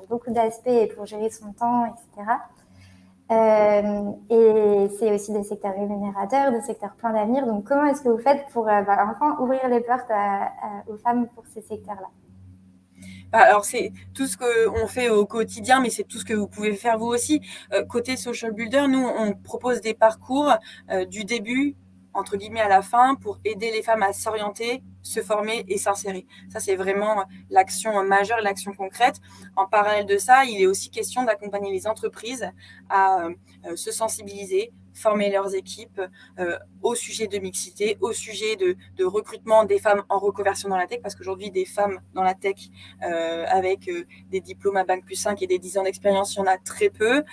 beaucoup d'aspects et pour gérer son temps, etc. Et c'est aussi des secteurs rémunérateurs, des secteurs pleins d'avenir. Donc, comment est-ce que vous faites pour enfin ouvrir les portes aux femmes pour ces secteurs-là? Alors, c'est tout ce qu'on fait au quotidien, mais c'est tout ce que vous pouvez faire vous aussi. Côté Social Builder, nous, on propose des parcours du début, entre guillemets, à la fin, pour aider les femmes à s'orienter, se former et s'insérer. Ça, c'est vraiment l'action majeure, l'action concrète. En parallèle de ça, il est aussi question d'accompagner les entreprises à se sensibiliser, former leurs équipes au sujet de mixité, au sujet de recrutement des femmes en reconversion dans la tech, parce qu'aujourd'hui, des femmes dans la tech avec des diplômes à Bac+5 et des 10 ans d'expérience, il y en a très peu.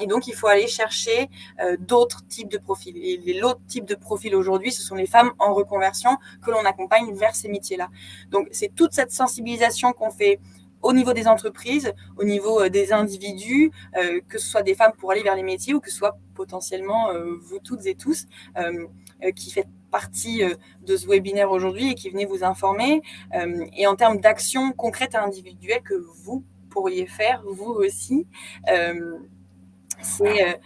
Et donc, il faut aller chercher d'autres types de profils. Et l'autre type de profil aujourd'hui, ce sont les femmes en reconversion que l'on accompagne vers ces métiers-là. Donc, c'est toute cette sensibilisation qu'on fait au niveau des entreprises, au niveau des individus, que ce soit des femmes pour aller vers les métiers ou que ce soit potentiellement vous toutes et tous qui faites partie de ce webinaire aujourd'hui et qui venez vous informer. Et en termes d'actions concrètes et individuelles que vous pourriez faire, vous aussi, c'est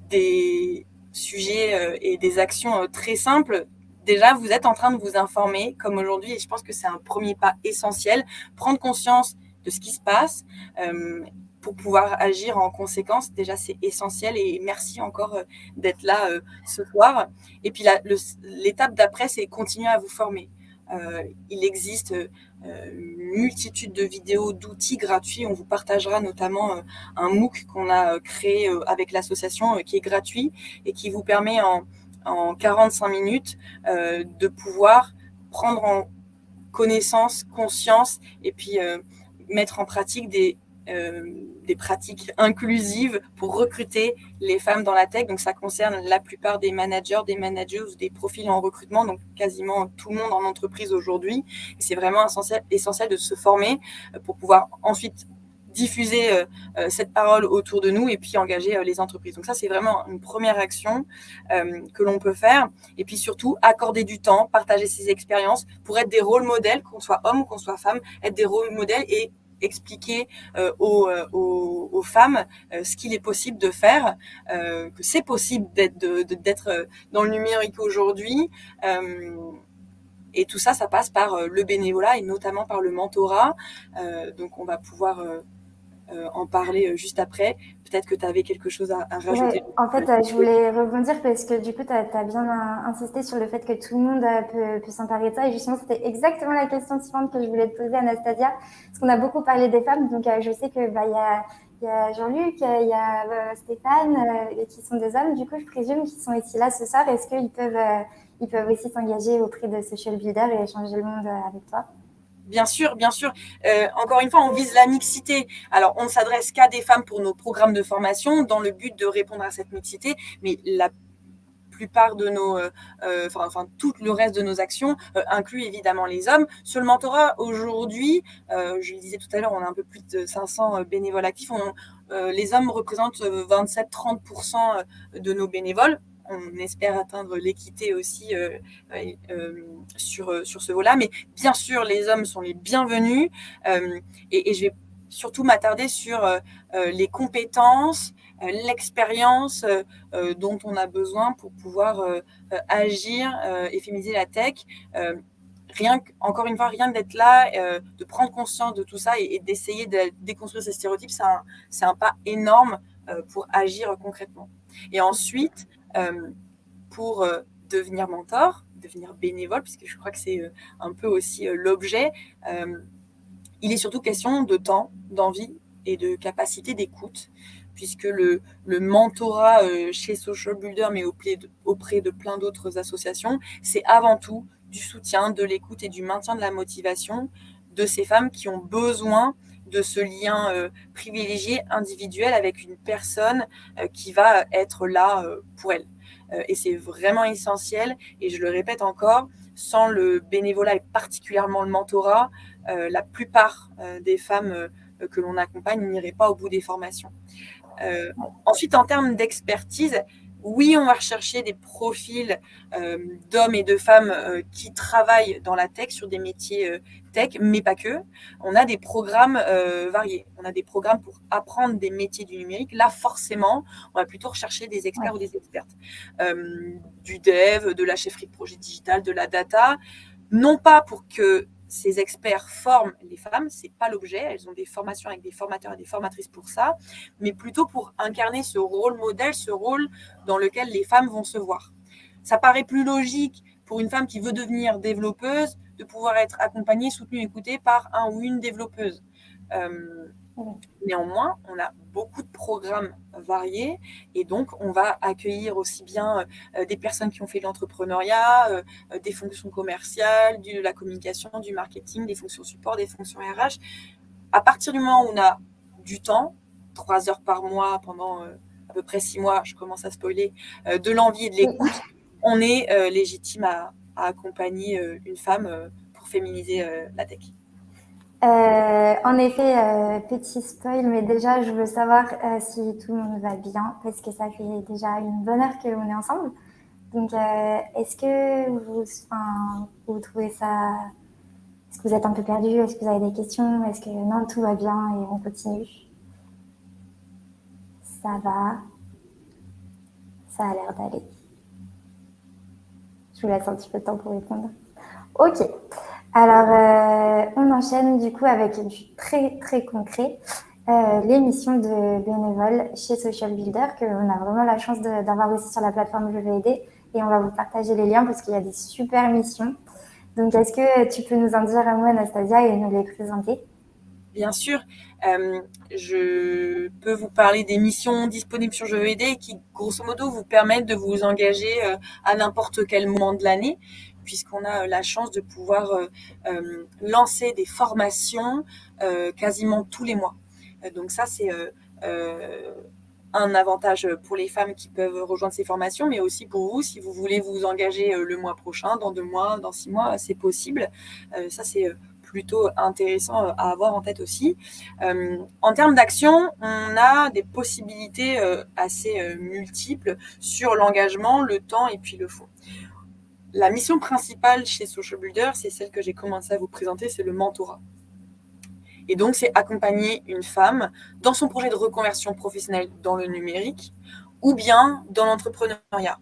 des sujets et des actions très simples. Déjà, vous êtes en train de vous informer, comme aujourd'hui, et je pense que c'est un premier pas essentiel, prendre conscience de ce qui se passe pour pouvoir agir en conséquence. Déjà, c'est essentiel et merci encore d'être là ce soir. Et puis, l'étape d'après, c'est continuer à vous former. Il existe une multitude de vidéos, d'outils gratuits. On vous partagera notamment un MOOC qu'on a créé avec l'association qui est gratuit et qui vous permet en 45 minutes de pouvoir prendre en connaissance, conscience et puis mettre en pratique des pratiques inclusives pour recruter les femmes dans la tech. Donc, ça concerne la plupart des managers ou des profils en recrutement, donc quasiment tout le monde en entreprise aujourd'hui. Et c'est vraiment essentiel de se former pour pouvoir ensuite diffuser cette parole autour de nous et puis engager les entreprises. Donc ça, c'est vraiment une première action que l'on peut faire. Et puis surtout, accorder du temps, partager ses expériences pour être des rôles modèles, qu'on soit homme ou qu'on soit femme, être des rôles modèles et expliquer aux femmes ce qu'il est possible de faire, que c'est possible d'être dans le numérique aujourd'hui. Et tout ça, ça passe par le bénévolat et notamment par le mentorat. Donc, on va pouvoir en parler juste après. Peut-être que tu avais quelque chose à rajouter. Ouais, en fait, je voulais rebondir parce que du coup, tu as bien insisté sur le fait que tout le monde peut s'emparer de ça. Et justement, c'était exactement la question suivante que je voulais te poser, Anastasia. Parce qu'on a beaucoup parlé des femmes. Donc, je sais que y a Jean-Luc, il y a Stéphane, qui sont des hommes. Du coup, je présume qu'ils sont ici là ce soir. Est-ce qu'ils peuvent aussi s'engager auprès de Social Builder et changer le monde avec toi? Bien sûr, bien sûr. Encore une fois, on vise la mixité. Alors, on ne s'adresse qu'à des femmes pour nos programmes de formation dans le but de répondre à cette mixité, mais la plupart de tout le reste de nos actions inclut évidemment les hommes. Sur le mentorat, aujourd'hui, je le disais tout à l'heure, on a un peu plus de 500 bénévoles actifs. Les hommes représentent 27-30% de nos bénévoles. On espère atteindre l'équité aussi sur ce volet-là. Mais bien sûr, les hommes sont les bienvenus. Et je vais surtout m'attarder sur les compétences, l'expérience dont on a besoin pour pouvoir agir et féminiser la tech. Encore une fois, rien que d'être là, de prendre conscience de tout ça et d'essayer de déconstruire ces stéréotypes, c'est un pas énorme pour agir concrètement. Et ensuite, pour devenir mentor, devenir bénévole, puisque je crois que c'est un peu aussi l'objet, il est surtout question de temps, d'envie et de capacité d'écoute, puisque le mentorat chez Social Builder, mais auprès de plein d'autres associations, c'est avant tout du soutien, de l'écoute et du maintien de la motivation de ces femmes qui ont besoin de ce lien privilégié, individuel, avec une personne qui va être là pour elles. Et c'est vraiment essentiel, et je le répète encore, sans le bénévolat et particulièrement le mentorat, la plupart des femmes que l'on accompagne n'iraient pas au bout des formations. Ensuite, en termes d'expertise, Oui, on va rechercher des profils d'hommes et de femmes qui travaillent dans la tech, sur des métiers tech, mais pas que. On a des programmes variés. On a des programmes pour apprendre des métiers du numérique. Là, forcément, on va plutôt rechercher des experts ou des expertes. Du dev, de la chefferie de projet digital, de la data. Non pas pour que ces experts forment les femmes, c'est pas l'objet. Elles ont des formations avec des formateurs et des formatrices pour ça, mais plutôt pour incarner ce rôle modèle, ce rôle dans lequel les femmes vont se voir. Ça paraît plus logique pour une femme qui veut devenir développeuse de pouvoir être accompagnée, soutenue, écoutée par un ou une développeuse. Néanmoins, on a beaucoup de programmes variés et donc on va accueillir aussi bien des personnes qui ont fait de l'entrepreneuriat, des fonctions commerciales, de la communication, du marketing, des fonctions support, des fonctions RH. À partir du moment où on a du temps, 3 heures par mois pendant à peu près 6 mois, je commence à spoiler, de l'envie et de l'écoute, on est légitime à accompagner une femme pour féminiser la tech. En effet, petit spoil, mais déjà, je veux savoir si tout le monde va bien, parce que ça fait déjà une bonne heure qu'on est ensemble. Donc, est-ce que vous trouvez ça... Est-ce que vous êtes un peu perdu? Est-ce que vous avez des questions? Est-ce que non, tout va bien et on continue? Ça va. Ça a l'air d'aller. Je vous laisse un petit peu de temps pour répondre. Ok. Alors, on enchaîne du coup avec du très très concret. Les missions de bénévoles chez Social Builder, qu'on a vraiment la chance d'avoir aussi sur la plateforme Je vais aider. Et on va vous partager les liens parce qu'il y a des super missions. Donc, est-ce que tu peux nous en dire un mot, Anastasia, et nous les présenter? Bien sûr, je peux vous parler des missions disponibles sur Je veux aider qui, grosso modo, vous permettent de vous engager à n'importe quel moment de l'année, puisqu'on a la chance de pouvoir lancer des formations quasiment tous les mois. Donc ça, c'est un avantage pour les femmes qui peuvent rejoindre ces formations, mais aussi pour vous, si vous voulez vous engager le mois prochain, dans 2 mois, dans 6 mois, c'est possible. Ça, c'est plutôt intéressant à avoir en tête aussi. En termes d'action, on a des possibilités assez multiples sur l'engagement, le temps et puis le fond. La mission principale chez Social Builder, c'est celle que j'ai commencé à vous présenter, c'est le mentorat. Et donc, c'est accompagner une femme dans son projet de reconversion professionnelle dans le numérique ou bien dans l'entrepreneuriat.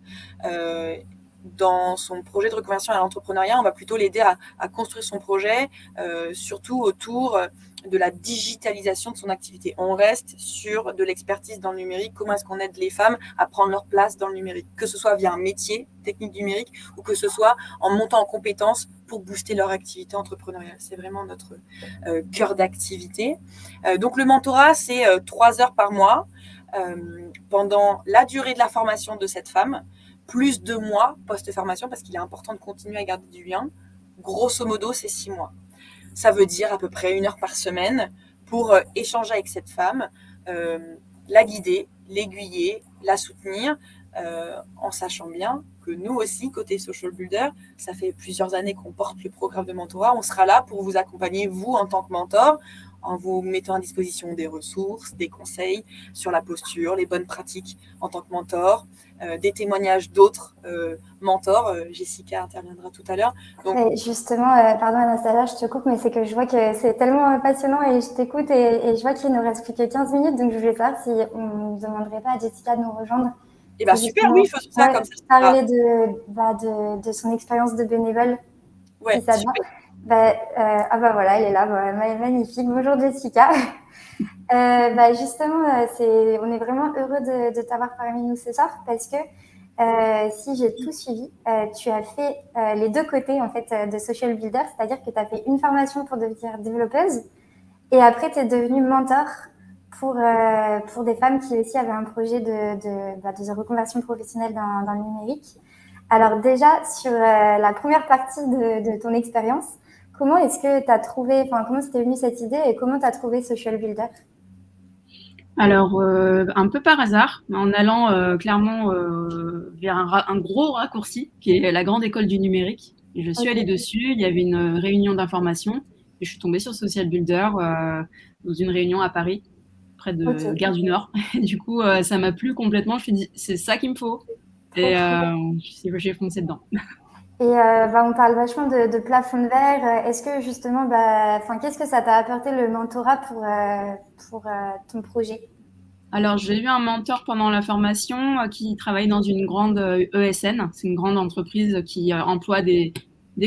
Dans son projet de reconversion à l'entrepreneuriat, on va plutôt l'aider à construire son projet, surtout autour de la digitalisation de son activité. On reste sur de l'expertise dans le numérique. Comment est-ce qu'on aide les femmes à prendre leur place dans le numérique, que ce soit via un métier technique numérique ou que ce soit en montant en compétences pour booster leur activité entrepreneuriale. C'est vraiment notre cœur d'activité. Donc le mentorat, c'est 3 heures par mois pendant la durée de la formation de cette femme, plus 2 mois post-formation, parce qu'il est important de continuer à garder du lien. Grosso modo, c'est 6 mois. Ça veut dire à peu près 1 heure par semaine pour échanger avec cette femme, la guider, l'aiguiller, la soutenir, en sachant bien que nous aussi, côté Social Builder, ça fait plusieurs années qu'on porte le programme de mentorat. On sera là pour vous accompagner, vous, en tant que mentor, en vous mettant à disposition des ressources, des conseils sur la posture, les bonnes pratiques en tant que mentor, des témoignages d'autres mentors. Jessica interviendra tout à l'heure. Donc, justement, pardon Anastasia, je te coupe, mais c'est que je vois que c'est tellement passionnant et je t'écoute et je vois qu'il ne reste plus que 15 minutes, donc je voulais savoir si on ne demanderait pas à Jessica de nous rejoindre. Eh bien, super, oui, faisons ça comme ça. Parler de son expérience de bénévole. Ouais, si ça te va. Ah bah voilà, elle est là, magnifique. Bonjour Jessica. Justement, on est vraiment heureux de t'avoir parmi nous ce soir parce que si j'ai tout suivi, tu as fait les deux côtés en fait de Social Builder, c'est-à-dire que tu as fait une formation pour devenir développeuse et après tu es devenue mentor pour des femmes qui aussi avaient un projet de reconversion professionnelle dans le numérique. Alors déjà, sur la première partie de ton expérience, comment est-ce que tu as trouvé, comment c'était venu cette idée et comment tu as trouvé Social Builder? Alors, un peu par hasard, en allant clairement vers un gros raccourci qui est la grande école du numérique. Et je suis allée dessus, il y avait une réunion d'information et je suis tombée sur Social Builder dans une réunion à Paris. près de Ok. Gare du Nord. Et du coup, ça m'a plu complètement. Je me suis dit, c'est ça qu'il me faut. Trop Et cool. j'ai foncé dedans. Et on parle vachement de plafond de verre. Est-ce que justement, qu'est-ce que ça t'a apporté le mentorat pour ton projet? Alors, j'ai eu un mentor pendant la formation qui travaille dans une grande ESN. C'est une grande entreprise qui emploie des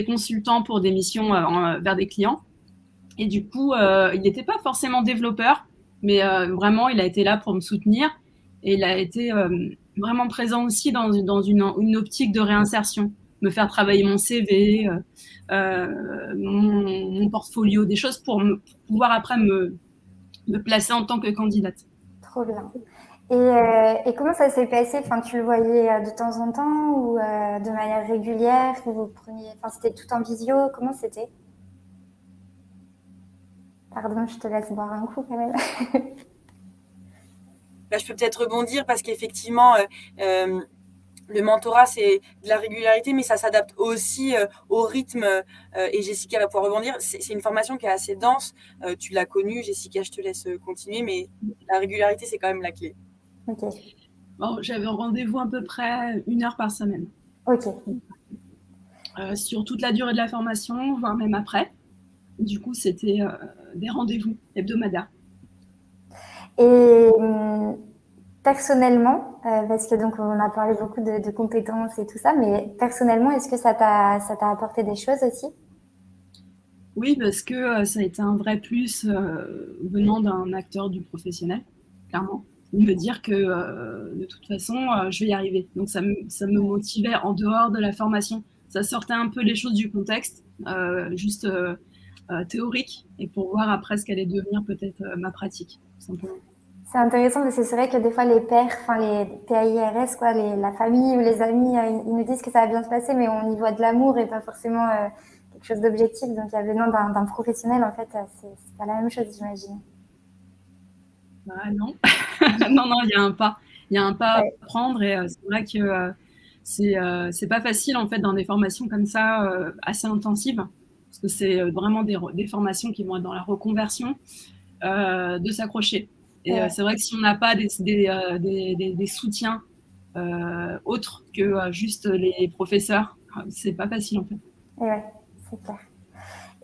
consultants pour des missions vers des clients. Et du coup, il n'était pas forcément développeur, mais vraiment, il a été là pour me soutenir. Et il a été vraiment présent aussi dans une optique de réinsertion, me faire travailler mon CV, mon portfolio, des choses pour pouvoir après me placer en tant que candidate. Trop bien. Et comment ça s'est passé? Enfin, tu le voyais de temps en temps ou de manière régulière ou vous preniez... Enfin, c'était tout en visio. Comment c'était? Pardon, je te laisse boire un coup quand même. Là, je peux peut-être rebondir parce qu'effectivement, le mentorat, c'est de la régularité, mais ça s'adapte aussi au rythme. Et Jessica va pouvoir rebondir. C'est une formation qui est assez dense. Tu l'as connue, Jessica, je te laisse continuer, mais la régularité, c'est quand même la clé. Ok. Bon, j'avais un rendez-vous à peu près 1 heure par semaine. Ok. Sur toute la durée de la formation, voire même après. Du coup, c'était des rendez-vous hebdomadaires. Et personnellement, parce que donc on a parlé beaucoup de compétences et tout ça, mais personnellement, est-ce que ça t'a apporté des choses aussi? Oui, parce que ça a été un vrai plus venant d'un acteur du professionnel, clairement. De me dire que de toute façon, je vais y arriver. Donc ça me motivait en dehors de la formation. Ça sortait un peu les choses du contexte, juste théorique, et pour voir après ce qu'allait devenir peut-être ma pratique, tout simplement. C'est intéressant parce que c'est vrai que des fois les pairs, enfin les PAIRS, quoi, la famille ou les amis, ils nous disent que ça va bien se passer, mais on y voit de l'amour et pas forcément quelque chose d'objectif. Donc venant d'un professionnel, en fait, c'est pas la même chose, j'imagine. Ah non, non, non, il y a un pas. Il y a un pas à Ouais. prendre et c'est vrai que c'est pas facile en fait dans des formations comme ça assez intensives parce que c'est vraiment des formations qui vont être dans la reconversion de s'accrocher. Et Ouais. c'est vrai que si on n'a pas des soutiens autres que juste les professeurs, c'est pas facile en fait. Et ouais, c'est clair.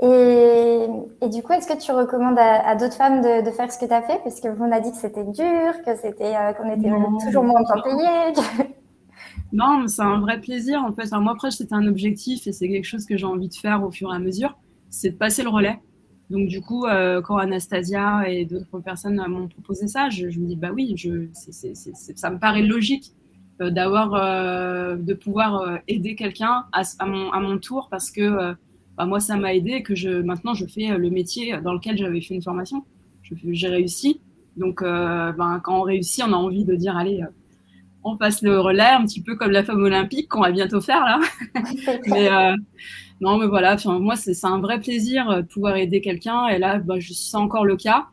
Et du coup, est-ce que tu recommandes à d'autres femmes de faire ce que tu as fait? Parce que vous on a dit que c'était dur, qu'on était toujours Non, moins bien payés. non, c'est un vrai plaisir en fait. Enfin, moi, après, c'était un objectif et c'est quelque chose que j'ai envie de faire au fur et à mesure, c'est de passer le relais. Donc, du coup, quand Anastasia et d'autres personnes m'ont proposé ça, je me dis, bah oui, ça me paraît logique de pouvoir aider quelqu'un à mon tour parce que bah, moi, ça m'a aidé et que maintenant, je fais le métier dans lequel j'avais fait une formation. J'ai réussi. Donc, ben, quand on réussit, on a envie de dire, allez, on passe le relais, un petit peu comme la femme olympique qu'on va bientôt faire là. C'est Mais clair. non, mais voilà, moi, c'est un vrai plaisir de pouvoir aider quelqu'un. Et là, bah, c'est encore le cas.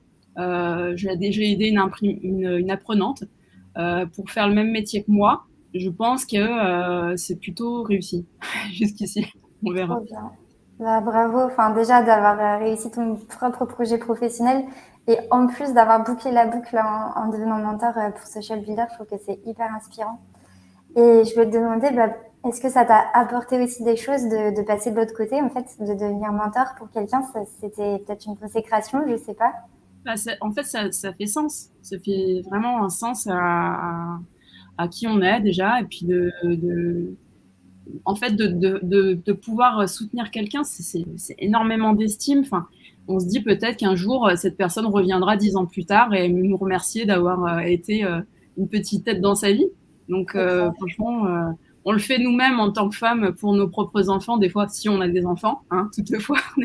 J'ai déjà aidé une apprenante pour faire le même métier que moi. Je pense que c'est plutôt réussi jusqu'ici. On Trop verra. bien. Bah, bravo. Enfin, déjà d'avoir réussi ton propre projet professionnel et en plus d'avoir bouclé la boucle en devenant mentor pour Social Builder, je trouve que c'est hyper inspirant. Et je voulais te demander, est-ce que ça t'a apporté aussi des choses de passer de l'autre côté, en fait, de devenir mentor pour quelqu'un? C'était peut-être une consécration, je sais pas. Bah, en fait, ça fait sens. Ça fait vraiment un sens à qui on est déjà. Et puis en fait, de pouvoir soutenir quelqu'un, c'est énormément d'estime. Enfin, on se dit peut-être qu'un jour, cette personne reviendra 10 ans plus tard et nous remercier d'avoir été une petite tête dans sa vie. Donc, C'est clair. franchement, on le fait nous-mêmes en tant que femmes pour nos propres enfants. Des fois, si on a des enfants, hein, toutefois, on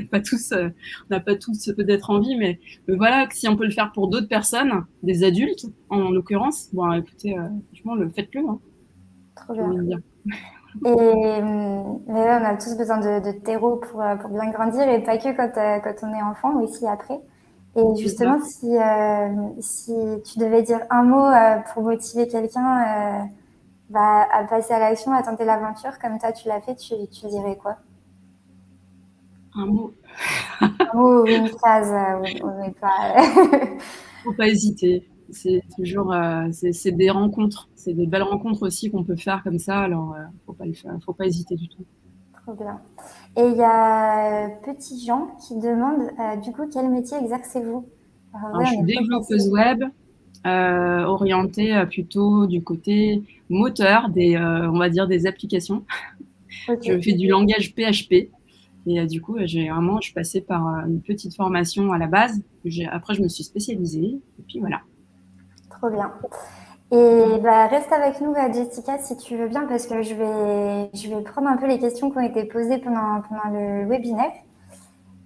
n'a pas tous peut-être envie, mais voilà, si on peut le faire pour d'autres personnes, des adultes en l'occurrence, bon, écoutez, franchement, faites-le, hein, Trop j'ai bien. envie de dire. Mais ouais, on a tous besoin de terreau pour bien grandir et pas que quand on est enfant, mais aussi après. Et C'est ça. justement, si tu devais dire un mot pour motiver quelqu'un à passer à l'action, à tenter l'aventure, comme toi tu l'as fait, tu dirais quoi? Un mot. Un mot ou une phrase, on n'est pas. Faut pas hésiter. C'est toujours, c'est des rencontres, c'est des belles rencontres aussi qu'on peut faire comme ça. Alors, faut pas le faire, faut pas hésiter du tout. Trop bien. Et il y a Petit Jean qui demande, du coup, quel métier exercez-vous? Alors, Alors, ouais, je on suis est peut-être développeuse assez. web, orientée plutôt du côté moteur on va dire des applications. Ok, Je fais du langage PHP. Et du coup, je suis passée par une petite formation à la base. Après, je me suis spécialisée. Et puis voilà. trop bien. Et bah, reste avec nous, Jessica, si tu veux bien, parce que je vais prendre un peu les questions qui ont été posées pendant le webinaire.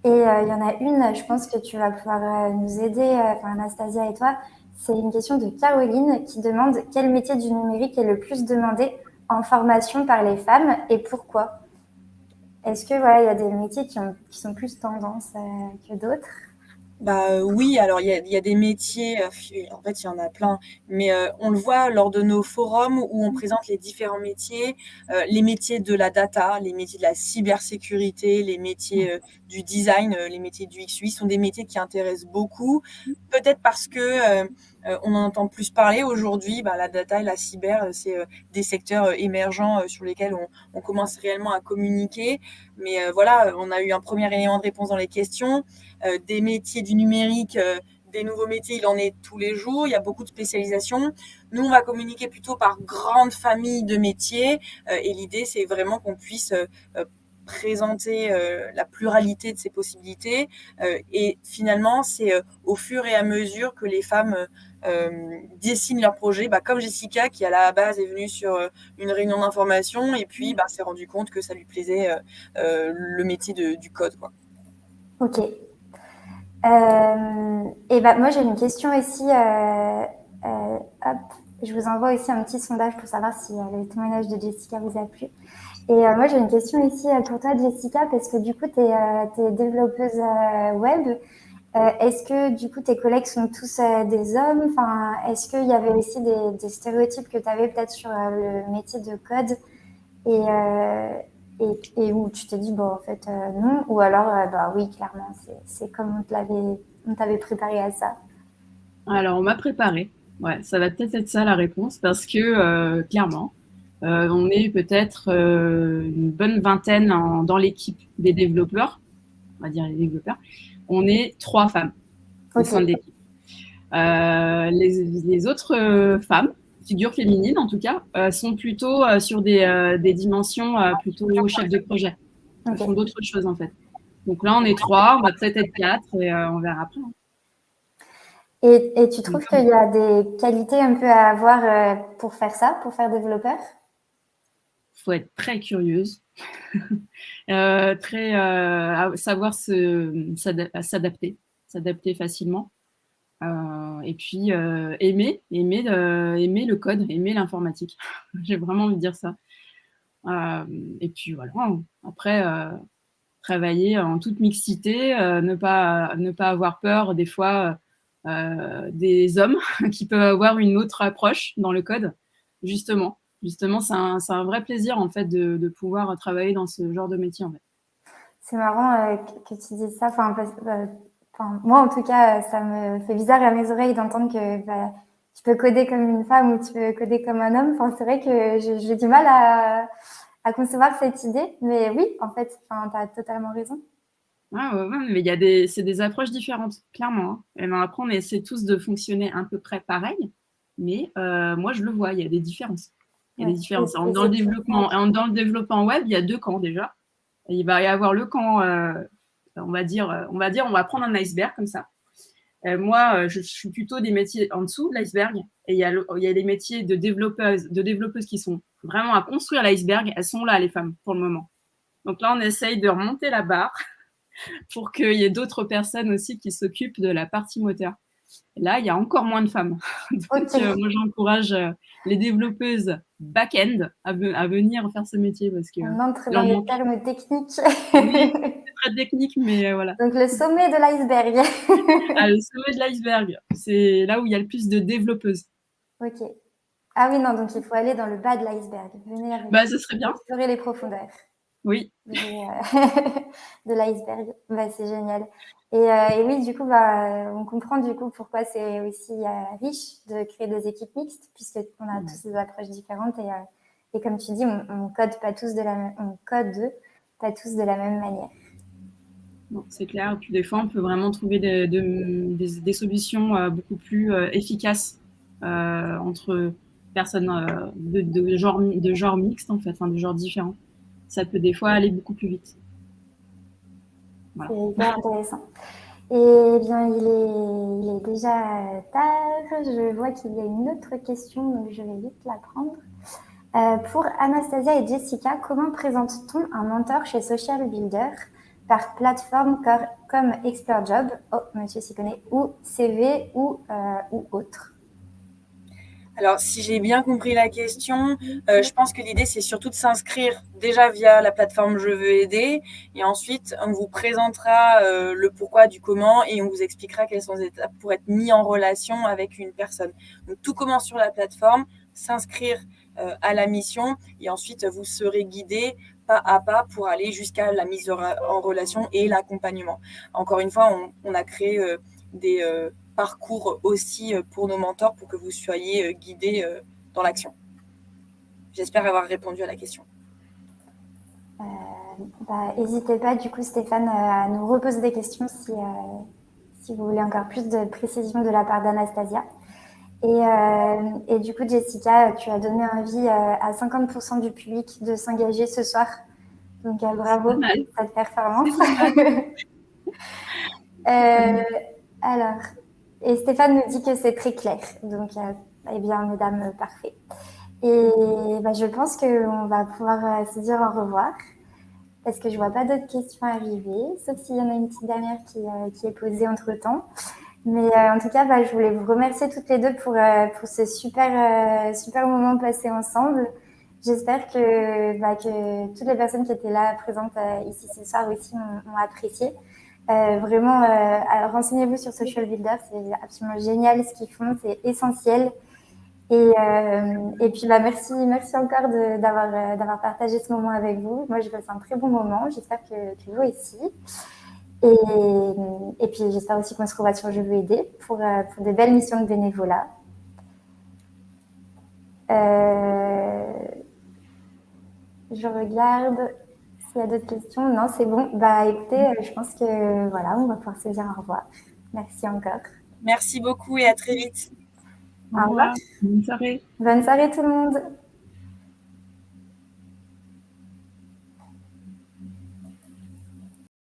Et il y en a une, je pense que tu vas pouvoir nous aider, enfin Anastasia et toi. C'est une question de Caroline qui demande quel métier du numérique est le plus demandé en formation par les femmes et pourquoi? Est-ce que voilà, il y a des métiers qui sont plus tendance que d'autres? Bah oui, alors il y a des métiers, en fait il y en a plein, mais on le voit lors de nos forums où on présente les différents métiers, les métiers de la data, les métiers de la cybersécurité, les métiers du design, les métiers du XUI sont des métiers qui intéressent beaucoup. Peut-être parce que on en entend plus parler aujourd'hui, bah, la data et la cyber, c'est des secteurs émergents sur lesquels on commence réellement à communiquer. Mais voilà, on a eu un premier élément de réponse dans les questions. Des métiers du numérique, des nouveaux métiers, il en est tous les jours. Il y a beaucoup de spécialisations. Nous, on va communiquer plutôt par grande famille de métiers. Et l'idée, c'est vraiment qu'on puisse présenter la pluralité de ces possibilités. Et finalement, c'est au fur et à mesure que les femmes dessinent leurs projets, bah, comme Jessica, qui à la base est venue sur une réunion d'information et puis bah, s'est rendue compte que ça lui plaisait le métier du code, quoi. Ok. Et ben moi j'ai une question ici. Hop, je vous envoie aussi un petit sondage pour savoir si le témoignage de Jessica vous a plu. Et moi j'ai une question ici pour toi Jessica parce que du coup tu es développeuse web. Est-ce que du coup tes collègues sont tous des hommes? Enfin, est-ce qu'il y avait aussi des stéréotypes que tu avais peut-être sur le métier de code et, et où tu t'es dit, bon, en fait, non, ou alors, bah oui, clairement, c'est comme on t'avait préparé à ça. Alors, on m'a préparé. Ouais, ça va peut-être être ça la réponse parce que clairement, on est peut-être une bonne vingtaine dans l'équipe des développeurs, on va dire les développeurs. On est 3 femmes au Ok, sein de l'équipe. Les autres femmes, figures féminines en tout cas, sont plutôt sur des dimensions plutôt chef de projet. Elles font ok. d'autres choses en fait. Donc là, on est 3, on va peut-être être 4 et on verra après. Et tu trouves qu'il y a des qualités un peu à avoir pour faire ça, pour faire développeur? Il faut être très curieuse, très savoir s'adapter facilement. Et puis aimer le code, aimer l'informatique. J'ai vraiment envie de dire ça. Et puis voilà. Après, travailler en toute mixité, ne pas avoir peur des fois des hommes qui peuvent avoir une autre approche dans le code. Justement, c'est un vrai plaisir en fait de pouvoir travailler dans ce genre de métier en fait. C'est marrant que tu dises ça. Enfin, moi, en tout cas, ça me fait bizarre à mes oreilles d'entendre que bah, tu peux coder comme une femme ou tu peux coder comme un homme. Enfin, c'est vrai que j'ai du mal à concevoir cette idée. Mais oui, en fait, enfin, tu as totalement raison. Ouais, mais c'est des approches différentes, clairement. Hein. Et ben après, on essaie tous de fonctionner à peu près pareil, mais moi, je le vois, il y a des différences. Il y a Ouais. des différences. Et Dans le c'est toujours développement, dans le développement web, il y a 2 camps déjà. Et il va y avoir le camp, on va prendre un iceberg comme ça. Moi, je suis plutôt des métiers en dessous de l'iceberg. Et il y a les métiers de développeuses qui sont vraiment à construire l'iceberg. Elles sont là, les femmes, pour le moment. Donc là, on essaye de remonter la barre pour qu'il y ait d'autres personnes aussi qui s'occupent de la partie moteur. Là, il y a encore moins de femmes. Donc, ok. moi, j'encourage les développeuses back-end à venir faire ce métier parce que On entre il dans en les manque. termes techniques. Oui, c'est très technique, mais voilà. Donc le sommet de l'iceberg. Ah, le sommet de l'iceberg, c'est là où il y a le plus de développeuses. Ok. Ah oui, non, donc il faut aller dans le bas de l'iceberg. Venir Bah, ce serait bien. explorer les profondeurs. Oui. De l'iceberg. Bah, c'est génial. Et oui, du coup, on comprend du coup pourquoi c'est aussi riche de créer des équipes mixtes, puisqu'on a tous des approches différentes et comme tu dis, on code pas tous on code pas tous de la même manière. Non, c'est clair. Et puis des fois, on peut vraiment trouver des solutions beaucoup plus efficaces entre personnes de genre mixte, en fait, enfin, de genre différents. Ça peut des fois aller beaucoup plus vite. Voilà. C'est hyper intéressant. Eh bien, il est déjà tard. Je vois qu'il y a une autre question, donc je vais vite la prendre. Pour Anastasia et Jessica, comment présente-t-on un mentor chez Social Builder par plateforme comme Explore Job, oh, monsieur s'y connaît, ou CV ou autre? Alors, si j'ai bien compris la question, je pense que l'idée, c'est surtout de s'inscrire déjà via la plateforme Je veux aider. Et ensuite, on vous présentera le pourquoi du comment et on vous expliquera quelles sont les étapes pour être mis en relation avec une personne. Donc, tout commence sur la plateforme, s'inscrire à la mission et ensuite, vous serez guidé pas à pas pour aller jusqu'à la mise en relation et l'accompagnement. Encore une fois, on a créé des parcours aussi pour nos mentors pour que vous soyez guidés dans l'action. J'espère avoir répondu à la question. N'hésitez pas, du coup, Stéphane, à nous reposer des questions si vous voulez encore plus de précision de la part d'Anastasia. Et du coup, Jessica, tu as donné envie à 50% du public de s'engager ce soir. Donc, bravo pour cette performance. Alors, et Stéphane nous dit que c'est très clair. Donc, eh bien, mesdames, parfait. Et je pense qu'on va pouvoir se dire au revoir parce que je vois pas d'autres questions arriver, sauf s'il y en a une petite dernière qui est posée entre-temps. Mais en tout cas, je voulais vous remercier toutes les deux pour ce super moment passé ensemble. J'espère que toutes les personnes qui étaient là présentes ici ce soir aussi ont apprécié. Vraiment, renseignez-vous sur Social Builder, c'est absolument génial ce qu'ils font, c'est essentiel. Et puis merci encore d'avoir partagé ce moment avec vous. Moi, j'ai passé un très bon moment. J'espère que vous aussi. Et puis j'espère aussi qu'on se revoit sur Je veux aider pour des belles missions de bénévolat. Je regarde s'il y a d'autres questions. Non, c'est bon. Écoutez, je pense que voilà, on va pouvoir se dire au revoir. Merci encore. Merci beaucoup et à très vite. Au revoir. Bonne soirée. Bonne soirée tout le monde.